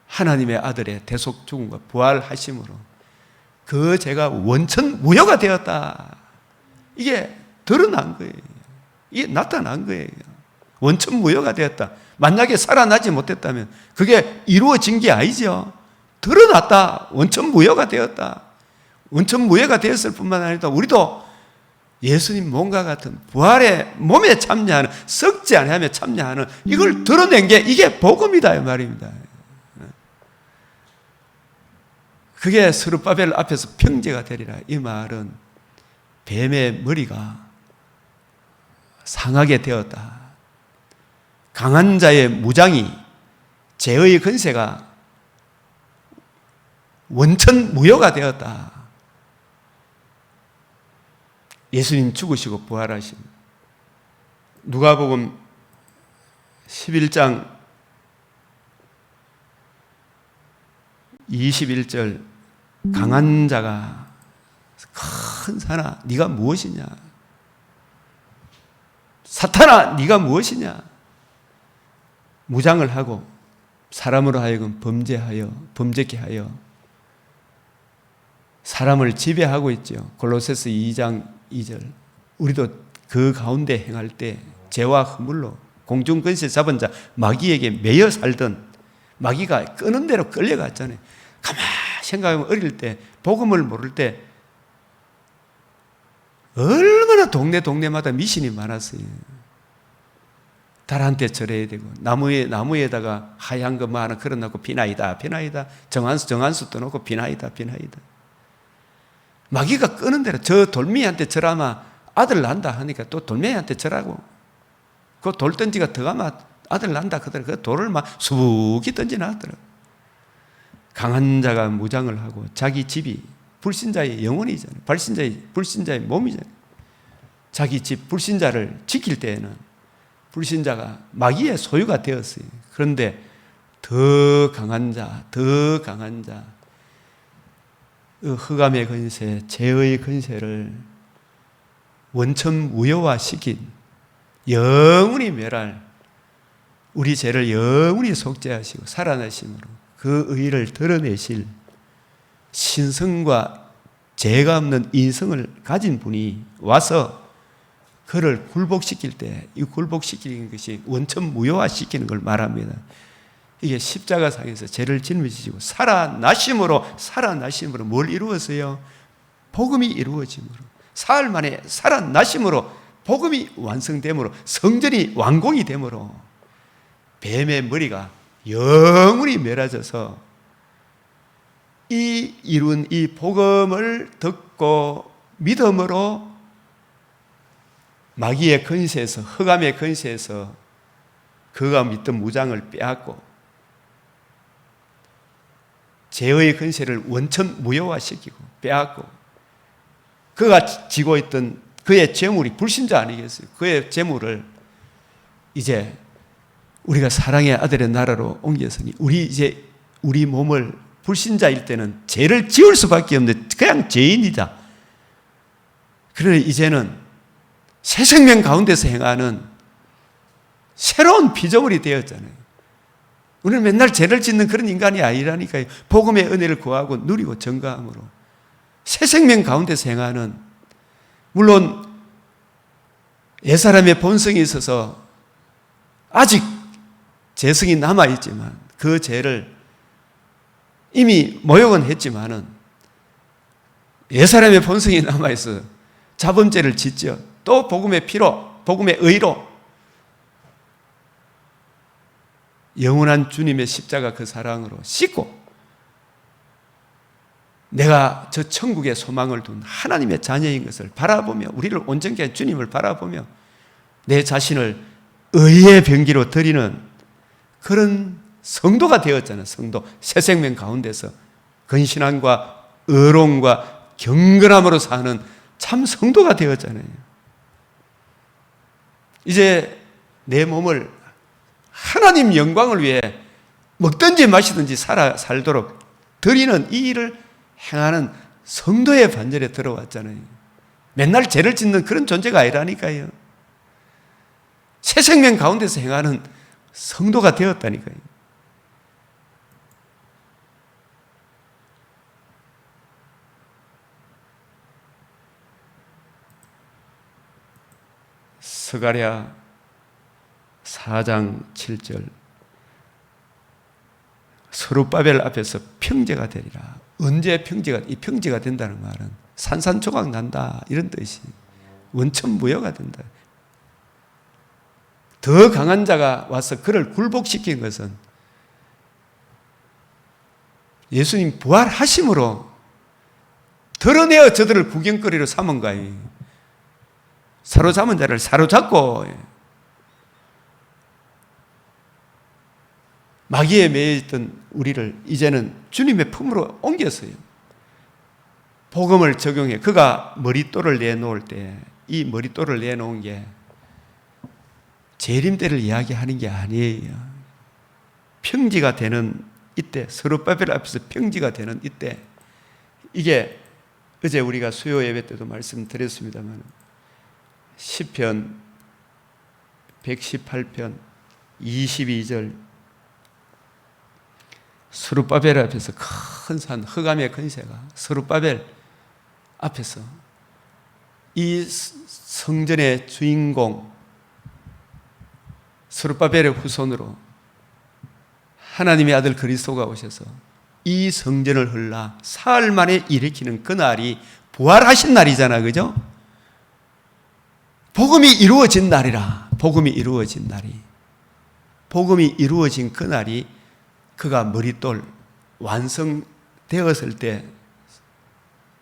하나님의 아들의 대속 죽음과 부활하심으로 그 죄가 원천무효가 되었다. 이게 드러난 거예요. 이게 나타난 거예요. 원천무효가 되었다. 만약에 살아나지 못했다면 그게 이루어진 게 아니죠. 드러났다. 원천무효가 되었다. 원천무효가 되었을 뿐만 아니라 우리도 예수님 몸과 같은 부활의 몸에 참여하는, 썩지 아니하며 참여하는 이걸 드러낸 게 이게 복음이다 이 말입니다. 그게 스룹바벨 앞에서 평지가 되리라. 이 말은 뱀의 머리가 상하게 되었다. 강한 자의 무장이, 죄의 근세가 원천무효가 되었다. 예수님 죽으시고 부활하신 누가복음 11장 21절 강한 자가 큰 산아 네가 무엇이냐, 사탄아 네가 무엇이냐, 무장을 하고 사람으로 하여금 범죄케 하여 사람을 지배하고 있죠. 골로새서 2장 2절. 우리도 그 가운데 행할 때 죄와 허물로 공중 권세 잡은 자 마귀에게 매여 살던, 마귀가 끄는 대로 끌려갔잖아요. 가만히 생각하면 어릴 때 복음을 모를 때 얼마나 동네마다 미신이 많았어요. 달한테 절해야 되고, 나무에다가 하얀 거 뭐 하나 걸어놓고 비나이다 정한수 떠놓고 비나이다. 마귀가 끄는 대로 저 돌멩이한테 절하면 아들 난다 하니까 또 돌멩이한테 절하고, 그 돌 던지가 더 가면 아들 난다 그러더라. 그 돌을 막 수북이 던지나더라. 강한 자가 무장을 하고 자기 집이 불신자의 영혼이잖아요. 불신자의 몸이잖아요. 자기 집 불신자를 지킬 때에는 불신자가 마귀의 소유가 되었어요. 그런데 더 강한 자, 흑암의 권세, 죄의 권세를 원천 무효화시킨, 영원히 멸할, 우리 죄를 영원히 속죄하시고 살아나심으로 그 의를 드러내실 신성과 죄가 없는 인성을 가진 분이 와서 그를 굴복시킬 때, 이 굴복시키는 것이 원천 무효화시키는 걸 말합니다. 이게 십자가상에서 죄를 짊어지시고 살아나심으로 뭘 이루었어요? 복음이 이루어짐으로, 사흘 만에 살아나심으로 복음이 완성됨으로, 성전이 완공이 되므로 뱀의 머리가 영원히 멸해져서 이룬 이 복음을 듣고 믿음으로 마귀의 권세에서, 흑암의 권세에서 그가 믿던 무장을 빼앗고 죄의 권세를 원천 무효화시키고 빼앗고, 그가 지고 있던 그의 재물이 불신자 아니겠어요? 그의 재물을 이제 우리가 사랑의 아들의 나라로 옮겼으니 우리 몸을, 불신자일 때는 죄를 지을 수밖에 없는데 그냥 죄인이다. 그러나 이제는 새 생명 가운데서 행하는 새로운 피조물이 되었잖아요. 우리는 맨날 죄를 짓는 그런 인간이 아니라니까요. 복음의 은혜를 구하고 누리고 증거함으로 새 생명 가운데서 행하는, 물론 옛사람의 본성이 있어서 아직 죄성이 남아있지만 그 죄를 이미 모욕은 했지만은 옛사람의 본성이 남아있어 자범죄를 짓죠. 또 복음의 피로, 복음의 의로 영원한 주님의 십자가 그 사랑으로 씻고, 내가 저 천국의 소망을 둔 하나님의 자녀인 것을 바라보며, 우리를 온전케 한 주님을 바라보며 내 자신을 의의 병기로 드리는 그런 성도가 되었잖아요. 성도, 새 생명 가운데서 근신함과 의로움과 경건함으로 사는 참 성도가 되었잖아요. 이제 내 몸을 하나님 영광을 위해 먹든지 마시든지 살도록 드리는 이 일을 행하는 성도의 반열에 들어왔잖아요. 맨날 죄를 짓는 그런 존재가 아니라니까요. 새 생명 가운데서 행하는 성도가 되었다니까요. 스가랴 4장 7절, 스룹바벨 앞에서 평제가 되리라. 언제 이 평제가 된다는 말은 산산조각 난다 이런 뜻이, 원천무효가 된다. 더 강한 자가 와서 그를 굴복시킨 것은 예수님 부활하심으로 드러내어 저들을 구경거리로 삼은 거예요. 사로잡은 자를 사로잡고 마귀에 매여있던 우리를 이제는 주님의 품으로 옮겼어요. 복음을 적용해 그가 머릿돌을 내놓을 때, 이 머릿돌을 내놓은 게 재림때를 이야기하는 게 아니에요. 평지가 되는 이때, 스룹바벨 앞에서 평지가 되는 이때, 이게 어제 우리가 수요 예배 때도 말씀드렸습니다만 시편 118편 22절 스룹바벨 앞에서 큰 산, 흑암의 근세가 스룹바벨 앞에서 이 성전의 주인공 스룹바벨의 후손으로 하나님의 아들 그리스도가 오셔서 이 성전을 헐라 사흘 만에 일으키는 그날이 부활하신 날이잖아, 그죠? 복음이 이루어진 날이라. 복음이 이루어진 날이, 복음이 이루어진 그날이 그가 머릿돌 완성되었을 때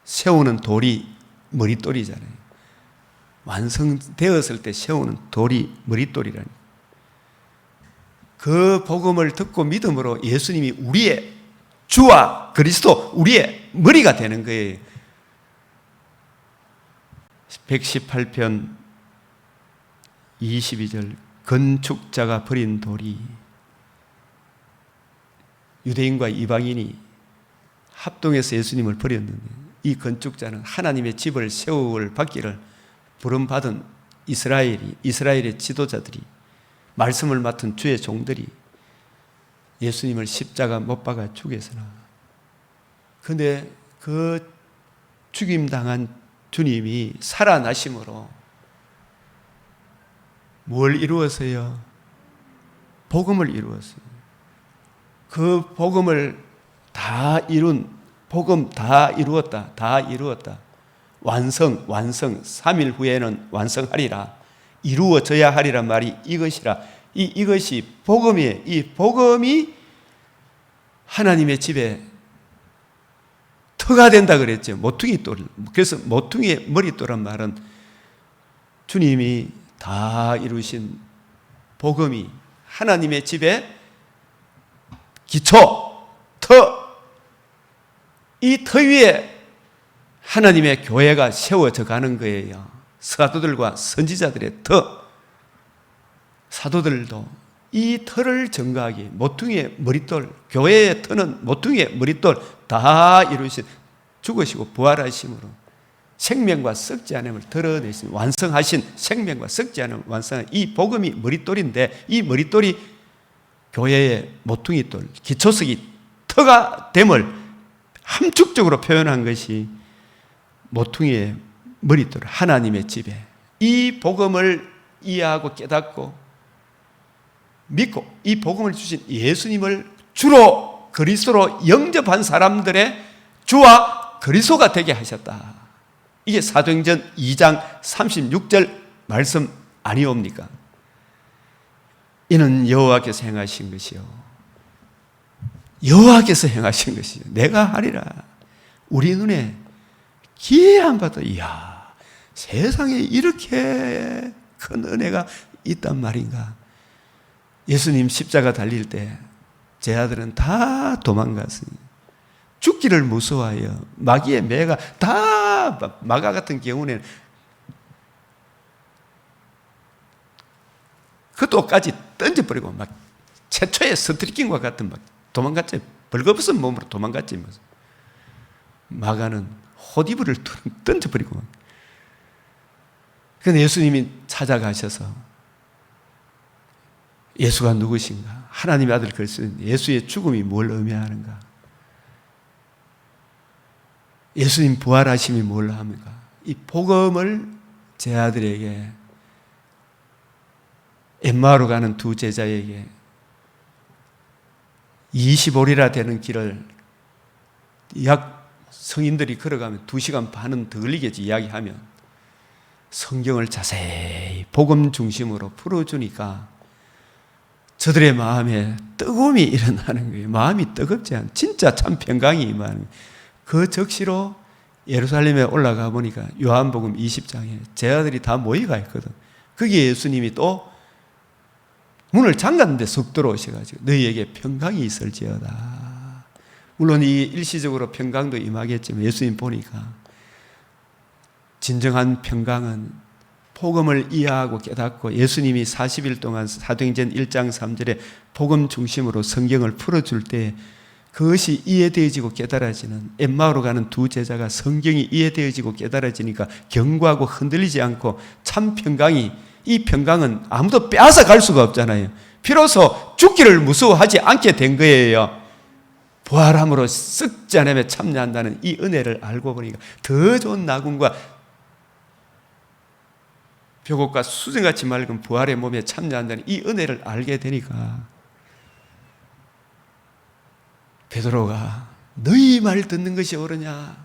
세우는 돌이 머릿돌이잖아요. 완성되었을 때 세우는 돌이 머릿돌이라니. 그 복음을 듣고 믿음으로 예수님이 우리의 주와 그리스도, 우리의 머리가 되는 거예요. 118편 22절 건축자가 버린 돌이, 유대인과 이방인이 합동해서 예수님을 버렸는데 이 건축자는 하나님의 집을 세울 받기를 부름받은 이스라엘의 지도자들이, 말씀을 맡은 주의 종들이 예수님을 십자가 못 박아 죽였으나, 그런데 그 죽임당한 주님이 살아나심으로 뭘 이루었어요? 복음을 이루었어요. 그 복음을 다 이룬, 복음 다 이루었다. 다 이루었다. 완성. 3일 후에는 완성하리라. 이루어져야 하리란 말이 이것이라. 이것이 복음이에요. 이 복음이 하나님의 집에 터가 된다 그랬죠. 모퉁이 돌. 그래서 모퉁이의 머릿돌란 말은 주님이 다 이루신 복음이 하나님의 집에 기초, 터, 이 터 위에 하나님의 교회가 세워져 가는 거예요. 사도들과 선지자들의 터, 사도들도 이 터를 증거하기, 모퉁이의 머릿돌, 교회의 터는 모퉁이의 머릿돌 다 이루신, 죽으시고 부활하심으로 생명과 썩지 않음을 드러내신, 완성하신, 생명과 썩지 않음을 완성한 이 복음이 머릿돌인데, 이 머릿돌이 교회의 모퉁이돌, 기초석이 터가 됨을 함축적으로 표현한 것이 모퉁이의 머릿돌, 하나님의 집에 이 복음을 이해하고 깨닫고 믿고 이 복음을 주신 예수님을 주로 그리스도로 영접한 사람들의 주와 그리스도가 되게 하셨다. 이게 사도행전 2장 36절 말씀 아니옵니까? 이는 여호와께서 행하신 것이요, 여호와께서 행하신 것이요, 내가 하리라. 우리 눈에 기이한 바도, 이야, 세상에 이렇게 큰 은혜가 있단 말인가. 예수님 십자가 달릴 때 제 아들은 다 도망갔으니, 죽기를 무서워하여 마귀의 매가 다, 마가 같은 경우는 그 똑까지 던져버리고 막 최초의 스트리킹과 같은 막 도망갔지. 벌거벗은 몸으로 도망갔지. 마가는 호디브를 던져버리고. 그런데 예수님이 찾아가셔서 예수가 누구신가? 하나님의 아들 그리스도, 예수의 죽음이 뭘 의미하는가? 예수님 부활하심이 뭘 합니까? 이 복음을 제 아들에게, 엠마오로 가는 두 제자에게 25리라 되는 길을 약 성인들이 걸어가면 2시간 반은 더 걸리겠지 이야기하면, 성경을 자세히 복음 중심으로 풀어주니까 저들의 마음에 뜨거움이 일어나는 거예요. 마음이 뜨겁지 않아. 진짜 참 평강이 임하는. 그 적시로 예루살렘에 올라가 보니까 요한복음 20장에 제 아들이 다 모이가 있거든. 거기에 예수님이 또 문을 잠갔는데 석 들어오셔가지고 너희에게 평강이 있을지어다. 물론 이 일시적으로 평강도 임하겠지만 예수님 보니까 진정한 평강은 복음을 이해하고 깨닫고, 예수님이 40일 동안 사도행전 1장 3절에 복음 중심으로 성경을 풀어줄 때 그것이 이해되어지고 깨달아지는, 엠마오로 가는 두 제자가 성경이 이해되어지고 깨달아지니까 견고하고 흔들리지 않고 참 평강이, 이 평강은 아무도 빼앗아 갈 수가 없잖아요. 비로소 죽기를 무서워하지 않게 된 거예요. 부활함으로 썩지 않으며 참여한다는 이 은혜를 알고 보니까 더 좋은 나군과 벽옥과 수정같이 맑은 부활의 몸에 참여한다는 이 은혜를 알게 되니까 베드로가 너희 말 듣는 것이 옳으냐,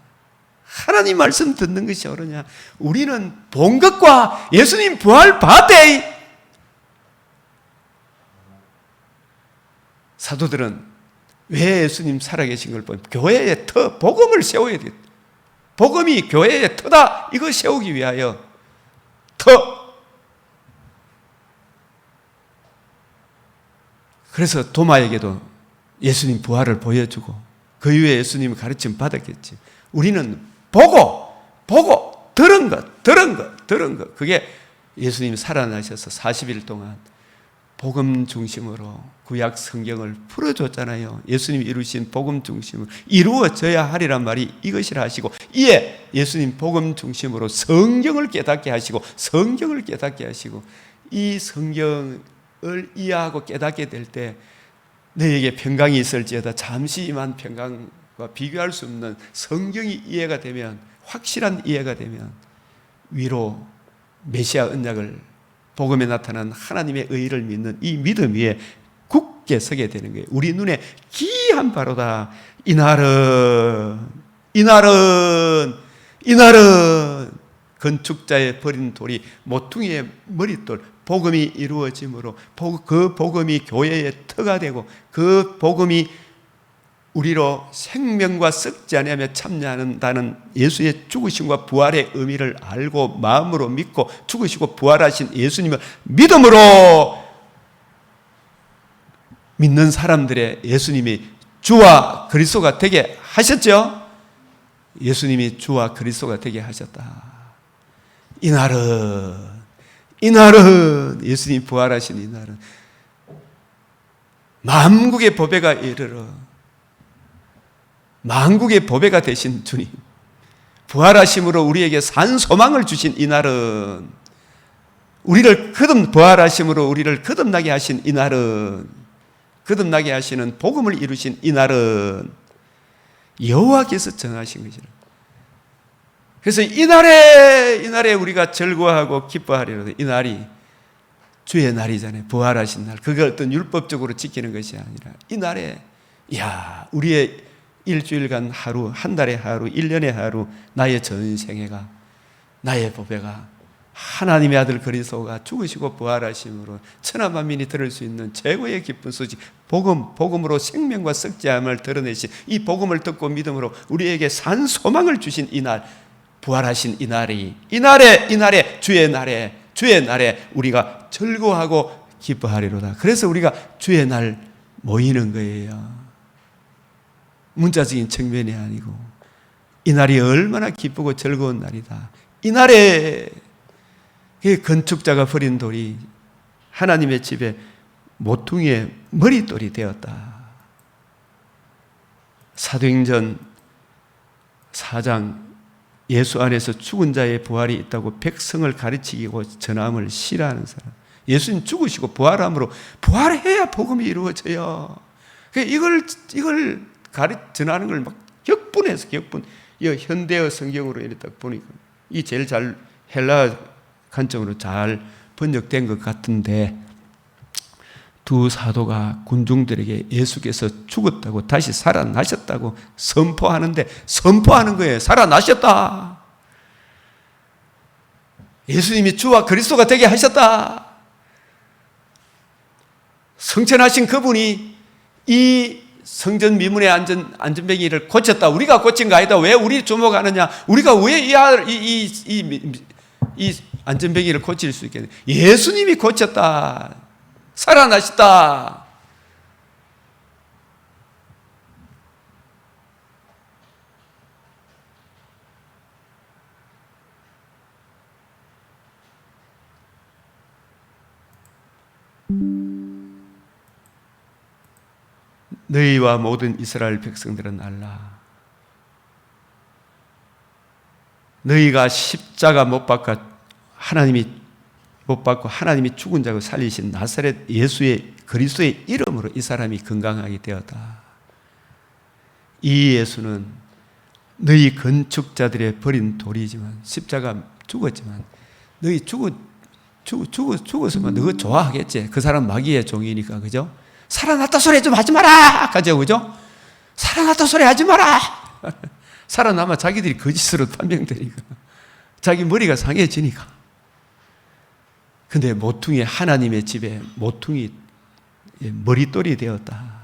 하나님 말씀 듣는 것이 옳으냐, 우리는 본 것과 예수님 부활 봤대. 사도들은 왜 예수님 살아계신 걸 보면 교회의 터, 복음을 세워야 돼. 복음이 교회의 터다. 이거 세우기 위하여 터. 그래서 도마에게도 예수님 부활을 보여주고 그 이후에 예수님 가르침 받았겠지. 우리는 보고 들은 것 그게 예수님 살아나셔서 40일 동안 복음 중심으로 구약 성경을 풀어줬잖아요. 예수님이 이루신 복음 중심으로 이루어져야 하리란 말이 이것이라 하시고, 이에 예수님 복음 중심으로 성경을 깨닫게 하시고 이 성경을 이해하고 깨닫게 될 때 너에게 평강이 있을지어다 잠시 임한 평강과 비교할 수 없는 성경이 이해가 되면, 확실한 이해가 되면 위로 메시아 언약을, 복음에 나타난 하나님의 의를 믿는 이 믿음 위에 굳게 서게 되는 거예요. 우리 눈에 기이한 바로다. 이날은 건축자의 버린 돌이 모퉁이의 머릿돌, 복음이 이루어짐으로 그 복음이 교회의 터가 되고 그 복음이 우리로 생명과 썩지 아니하며 참여한다는 예수의 죽으심과 부활의 의미를 알고 마음으로 믿고 죽으시고 부활하신 예수님을 믿음으로 믿는 사람들의 예수님이 주와 그리스도가 되게 하셨죠. 예수님이 주와 그리스도가 되게 하셨다. 이날은 예수님 부활하신 이날은 만국의 보배가 이르러 만국의 보배가 되신 주님, 부활하심으로 우리에게 산 소망을 주신 이날은, 우리를 부활하심으로 우리를 거듭나게 하신 이날은, 거듭나게 하시는 복음을 이루신 이날은 여호와께서 정하신 것이라. 그래서 이날에 우리가 즐거워하고 기뻐하리로다. 이 날이 주의 날이잖아요. 부활하신 날. 그걸 어떤 율법적으로 지키는 것이 아니라 이 날에, 우리의 일주일간 하루, 한 달에 하루, 1년에 하루, 나의 전생애가, 나의 보배가 하나님의 아들 그리스도가 죽으시고 부활하심으로 천하만민이 들을 수 있는 최고의 기쁜 소식, 복음으로 생명과 썩지 않음을 드러내신 이 복음을 듣고 믿음으로 우리에게 산 소망을 주신 이날, 부활하신 이날에 주의 날에 우리가 즐거워하고 기뻐하리로다. 그래서 우리가 주의 날 모이는 거예요. 문자적인 측면이 아니고 이 날이 얼마나 기쁘고 즐거운 날이다. 이 날에 건축자가 버린 돌이 하나님의 집에 모퉁이의 머릿돌이 되었다. 사도행전 4장, 예수 안에서 죽은 자의 부활이 있다고 백성을 가르치고 전함을 싫어하는 사람, 예수님 죽으시고 부활함으로 부활해야 복음이 이루어져요. 이걸 전하는 걸 막 격분해서 현대어 성경으로 이렇게 딱 보니까 이 제일 잘 헬라 관점으로 잘 번역된 것 같은데, 두 사도가 군중들에게 예수께서 죽었다고 다시 살아나셨다고 선포하는 거예요. 살아나셨다. 예수님이 주와 그리스도가 되게 하셨다. 성천하신 그분이 이 성전 미문의 안전뱅이를 고쳤다. 우리가 고친 거 아니다. 왜 우리 주목하느냐? 우리가 왜 이 안전뱅이를 고칠 수 있겠냐? 예수님이 고쳤다. 살아나셨다. 너희와 모든 이스라엘 백성들은 알라. 너희가 십자가 못 박고 하나님이 죽은 자고 살리신 나사렛 예수의 그리스도의 이름으로 이 사람이 건강하게 되었다. 이 예수는 너희 건축자들의 버린 돌이지만 십자가 죽었지만 너희 죽었으면 너 좋아하겠지. 그 사람 마귀의 종이니까, 그죠? 살아났다 소리 좀 하지 마라! 가죠, 그죠? 살아났다 소리 하지 마라! 살아나면 자기들이 거짓으로 판명되니까. 자기 머리가 상해지니까. 근데 모퉁이, 하나님의 집에 모퉁이 머릿돌이 되었다.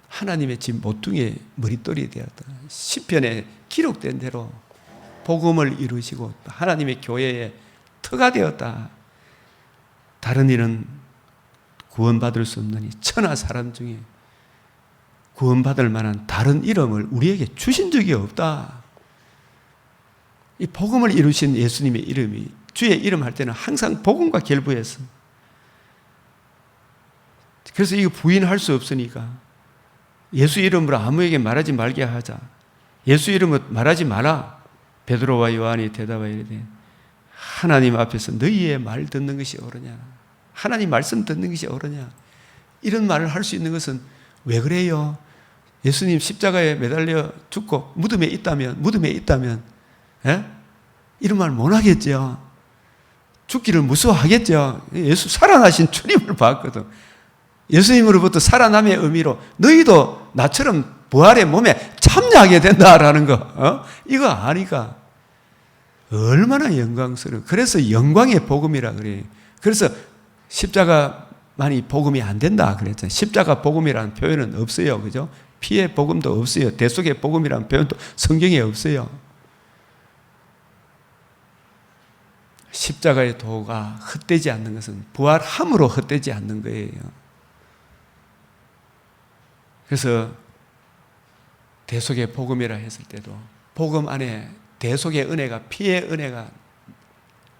하나님의 집 모퉁이의 머릿돌이 되었다. 시편에 기록된 대로 복음을 이루시고 하나님의 교회의 터가 되었다. 다른 이는 구원받을 수 없느니 천하 사람 중에 구원받을 만한 다른 이름을 우리에게 주신 적이 없다. 이 복음을 이루신 예수님의 이름이, 주의 이름 할 때는 항상 복음과 결부해서, 그래서 이거 부인할 수 없으니까 예수 이름으로 아무에게 말하지 말게 하자. 예수 이름으로 말하지 마라. 베드로와 요한이 대답하여 이르되 하나님 앞에서 너희의 말 듣는 것이 옳으냐, 하나님 말씀 듣는 것이 옳으냐, 이런 말을 할 수 있는 것은 왜 그래요? 예수님 십자가에 매달려 죽고 무덤에 있다면 예? 이런 말 못 하겠죠. 죽기를 무서워하겠죠. 예수 살아나신 주님을 봤거든. 예수님으로부터 살아남의 의미로 너희도 나처럼 부활의 몸에 참여하게 된다라는 거, 이거 아니까 얼마나 영광스러워. 그래서 영광의 복음이라 그래요. 그래서 십자가만이 복음이 안 된다 그랬잖아요. 십자가 복음이라는 표현은 없어요, 그죠? 피의 복음도 없어요. 대속의 복음이라는 표현도 성경에 없어요. 십자가의 도가 헛되지 않는 것은 부활함으로 헛되지 않는 거예요. 그래서 대속의 복음이라 했을 때도 복음 안에 대속의 은혜가, 피의 은혜가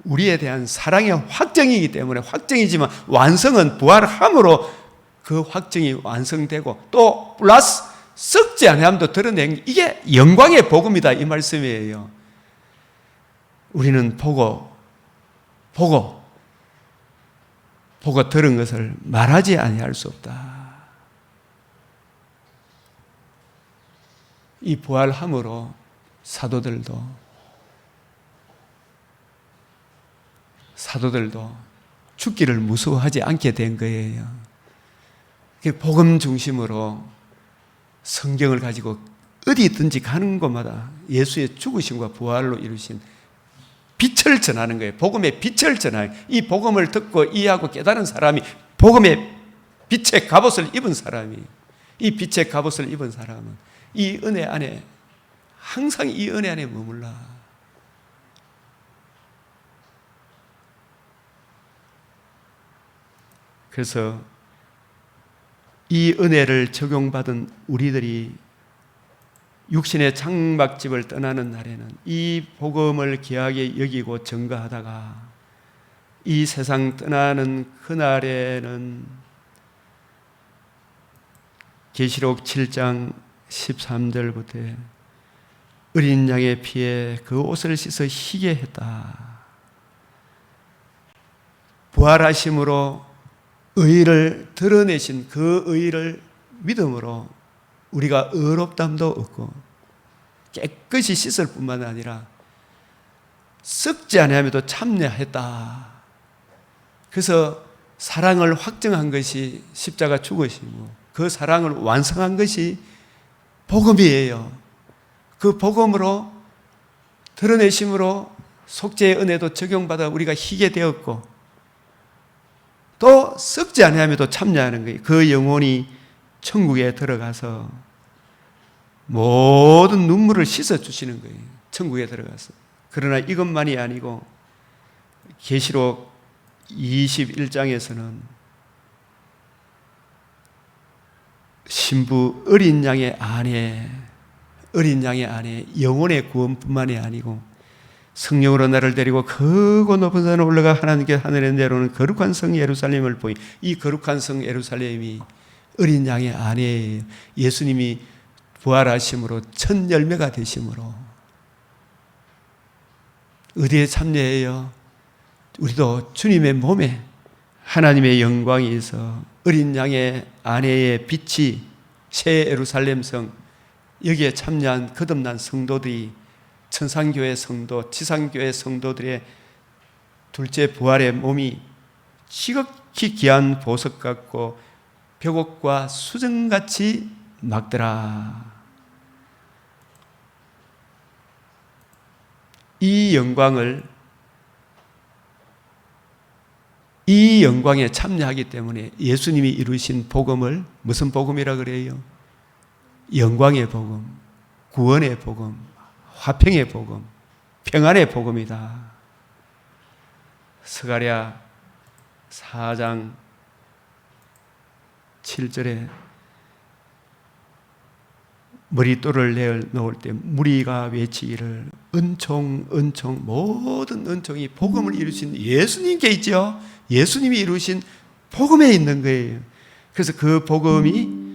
우리에 대한 사랑의 확정이기 때문에 확정이지만 완성은 부활함으로 그 확정이 완성되고 또 플러스 썩지 아니함도 드러낸 이게 영광의 복음이다 이 말씀이에요. 우리는 보고 들은 것을 말하지 아니할 수 없다. 이 부활함으로 사도들도 죽기를 무서워하지 않게 된 거예요. 복음 중심으로 성경을 가지고 어디든지 가는 곳마다 예수의 죽으심과 부활로 이루신 빛을 전하는 거예요. 복음의 빛을 전하는, 이 복음을 듣고 이해하고 깨달은 사람이 복음의 빛의 갑옷을 입은 사람이, 이 빛의 갑옷을 입은 사람은 이 은혜 안에, 항상 이 은혜 안에 머물라. 그래서 이 은혜를 적용받은 우리들이 육신의 장막집을 떠나는 날에는 이 복음을 귀하게 여기고 증거하다가 이 세상 떠나는 그날에는 계시록 7장 13절부터 어린 양의 피에 그 옷을 씻어 희게 했다. 부활하심으로 의를 드러내신 그 의를 믿음으로 우리가 의롭담도 얻고 깨끗이 씻을 뿐만 아니라 썩지 아니하며도 참여했다. 그래서 사랑을 확정한 것이 십자가 죽으시고 그 사랑을 완성한 것이 복음이에요. 그 복음으로 드러내심으로 속죄의 은혜도 적용받아 우리가 희게 되었고 또 썩지 아니하며도 참여하는 거예요. 그 영혼이 천국에 들어가서 모든 눈물을 씻어주시는 거예요. 천국에 들어가서. 그러나 이것만이 아니고 계시록 21장에서는 신부 어린 양의 아내 영혼의 구원뿐만이 아니고 성령으로 나를 데리고 크고 높은 산에 올라가 하나님께 하늘에 내려오는 거룩한 성 예루살렘을 보이, 이 거룩한 성 예루살렘이 어린 양의 아내예요. 예수님이 부활하심으로 첫 열매가 되심으로 어디에 참여해요? 우리도 주님의 몸에 하나님의 영광이 있어 어린 양의 아내의 빛이 새 예루살렘 성, 여기에 참여한 거듭난 성도들이 천상교회 성도, 지상교회 성도들의 둘째 부활의 몸이 지극히 귀한 보석 같고 벽옥과 수정같이 막더라. 이 영광에 참여하기 때문에 예수님이 이루신 복음을 무슨 복음이라 그래요? 영광의 복음, 구원의 복음, 화평의 복음, 평안의 복음이다. 스가랴 4장 7절에 머릿돌을 내놓을 때 무리가 외치기를 은총 은총, 모든 은총이 복음을 이루신 예수님께 있죠. 예수님이 이루신 복음에 있는 거예요. 그래서 그 복음이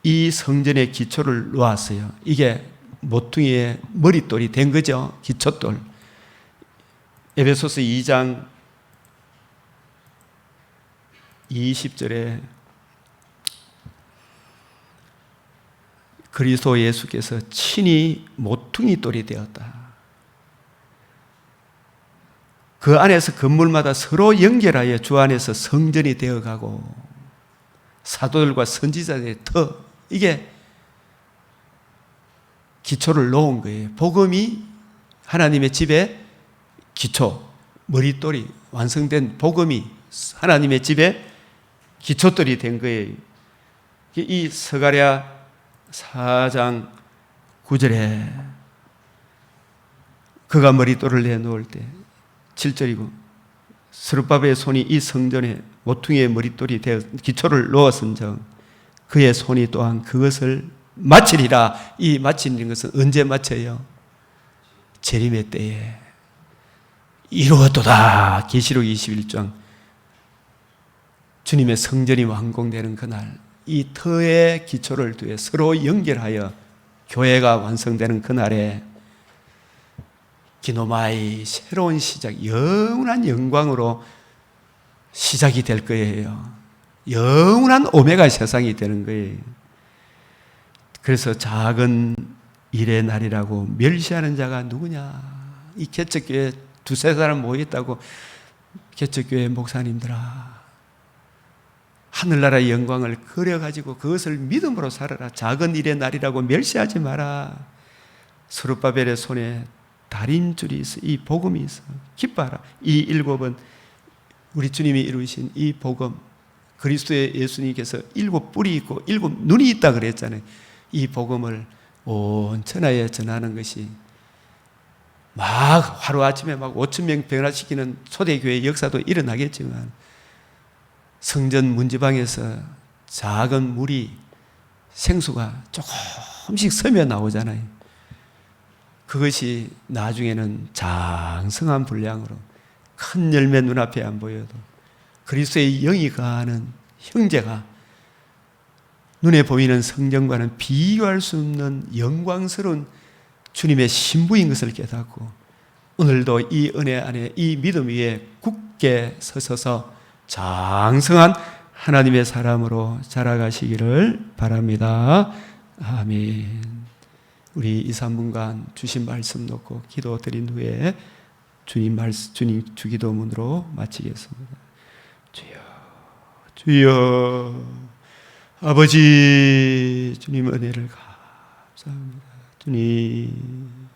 이 성전의 기초를 놓았어요. 이게 모퉁이의 머릿돌이 된 거죠. 기초돌. 에베소서 2장 20절에 그리스도 예수께서 친히 모퉁이돌이 되었다. 그 안에서 건물마다 서로 연결하여 주 안에서 성전이 되어가고 사도들과 선지자들의 터, 이게 기초를 놓은 거예요. 복음이 하나님의 집에 기초, 머릿돌이 완성된 복음이 하나님의 집에 기초돌이 된 거예요. 이 스가랴 4장 9절에 그가 머릿돌을 내놓을 때 7절이고 스룹바벨의 손이 이 성전에 모퉁이의 머릿돌이 되어 기초를 놓았은즉 그의 손이 또한 그것을 마치리라. 이 마치는 것은 언제 마쳐요? 재림의 때에 이루었도다. 계시록 21장 주님의 성전이 완공되는 그날, 이 터의 기초를 두어 서로 연결하여 교회가 완성되는 그날에 기노마이 새로운 시작, 영원한 영광으로 시작이 될 거예요. 영원한 오메가 세상이 되는 거예요. 그래서 작은 일의 날이라고 멸시하는 자가 누구냐? 이 개척교회 두세 사람 모였다고 개척교회 목사님들아, 하늘나라의 영광을 그려가지고 그것을 믿음으로 살아라. 작은 일의 날이라고 멸시하지 마라. 스룹바벨의 손에 다림줄이 있어. 이 복음이 있어. 기뻐하라. 이 일곱은 우리 주님이 이루신 이 복음, 그리스도의 예수님께서 일곱 뿔이 있고 일곱 눈이 있다 그랬잖아요. 이 복음을 온 천하에 전하는 것이 막 하루아침에 막 5천 명 변화시키는 초대교회 역사도 일어나겠지만 성전 문지방에서 작은 물이 생수가 조금씩 스며 나오잖아요. 그것이 나중에는 장성한 분량으로 큰 열매 눈앞에 안 보여도 그리스도의 영이 거하는 형제가 눈에 보이는 성전과는 비교할 수 없는 영광스러운 주님의 신부인 것을 깨닫고 오늘도 이 은혜 안에 이 믿음 위에 굳게 서서서 장성한 하나님의 사람으로 자라가시기를 바랍니다. 아멘. 우리 2, 3분간 주신 말씀 놓고 기도 드린 후에 주님 주기도문으로 마치겠습니다. 주여 아버지, 주님 은혜를 감사합니다. 주님,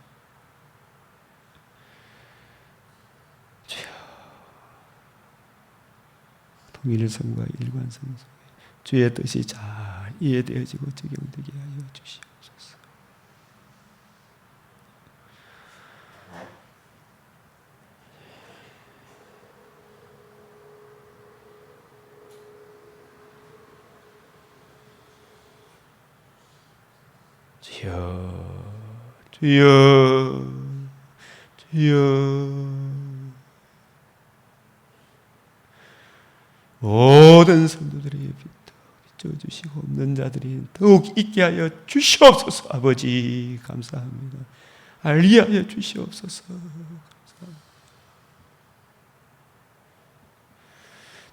주여 통일성과 일관성 속에 주의 뜻이 잘 이해되어지고 적용되게 하여 주시옵소서. 주여, 주여, 모든 성도들에게 주시고 없는 자들이 더욱 있게 하여 주시옵소서. 아버지 감사합니다. 알게 하여 주시옵소서. 감사합니다.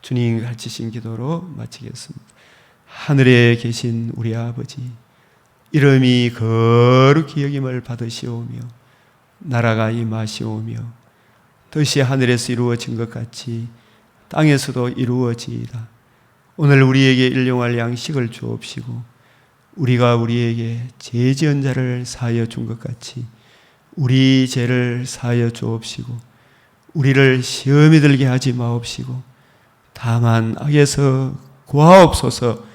주님 가르치신 기도로 마치겠습니다. 하늘에 계신 우리 아버지, 이름이 거룩히 여김을 받으시오며 나라가 임하시오며 뜻이 하늘에서 이루어진 것 같이 땅에서도 이루어지이다. 오늘 우리에게 일용할 양식을 주옵시고 우리가 우리에게 죄 지은 자를 사하여 준 것 같이 우리 죄를 사하여 주옵시고 우리를 시험에 들게 하지 마옵시고 다만 악에서 구하옵소서.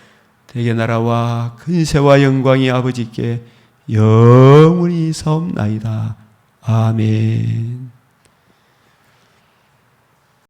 대개 나라와 근세와 영광이 아버지께 영원히 사옵나이다. 아멘.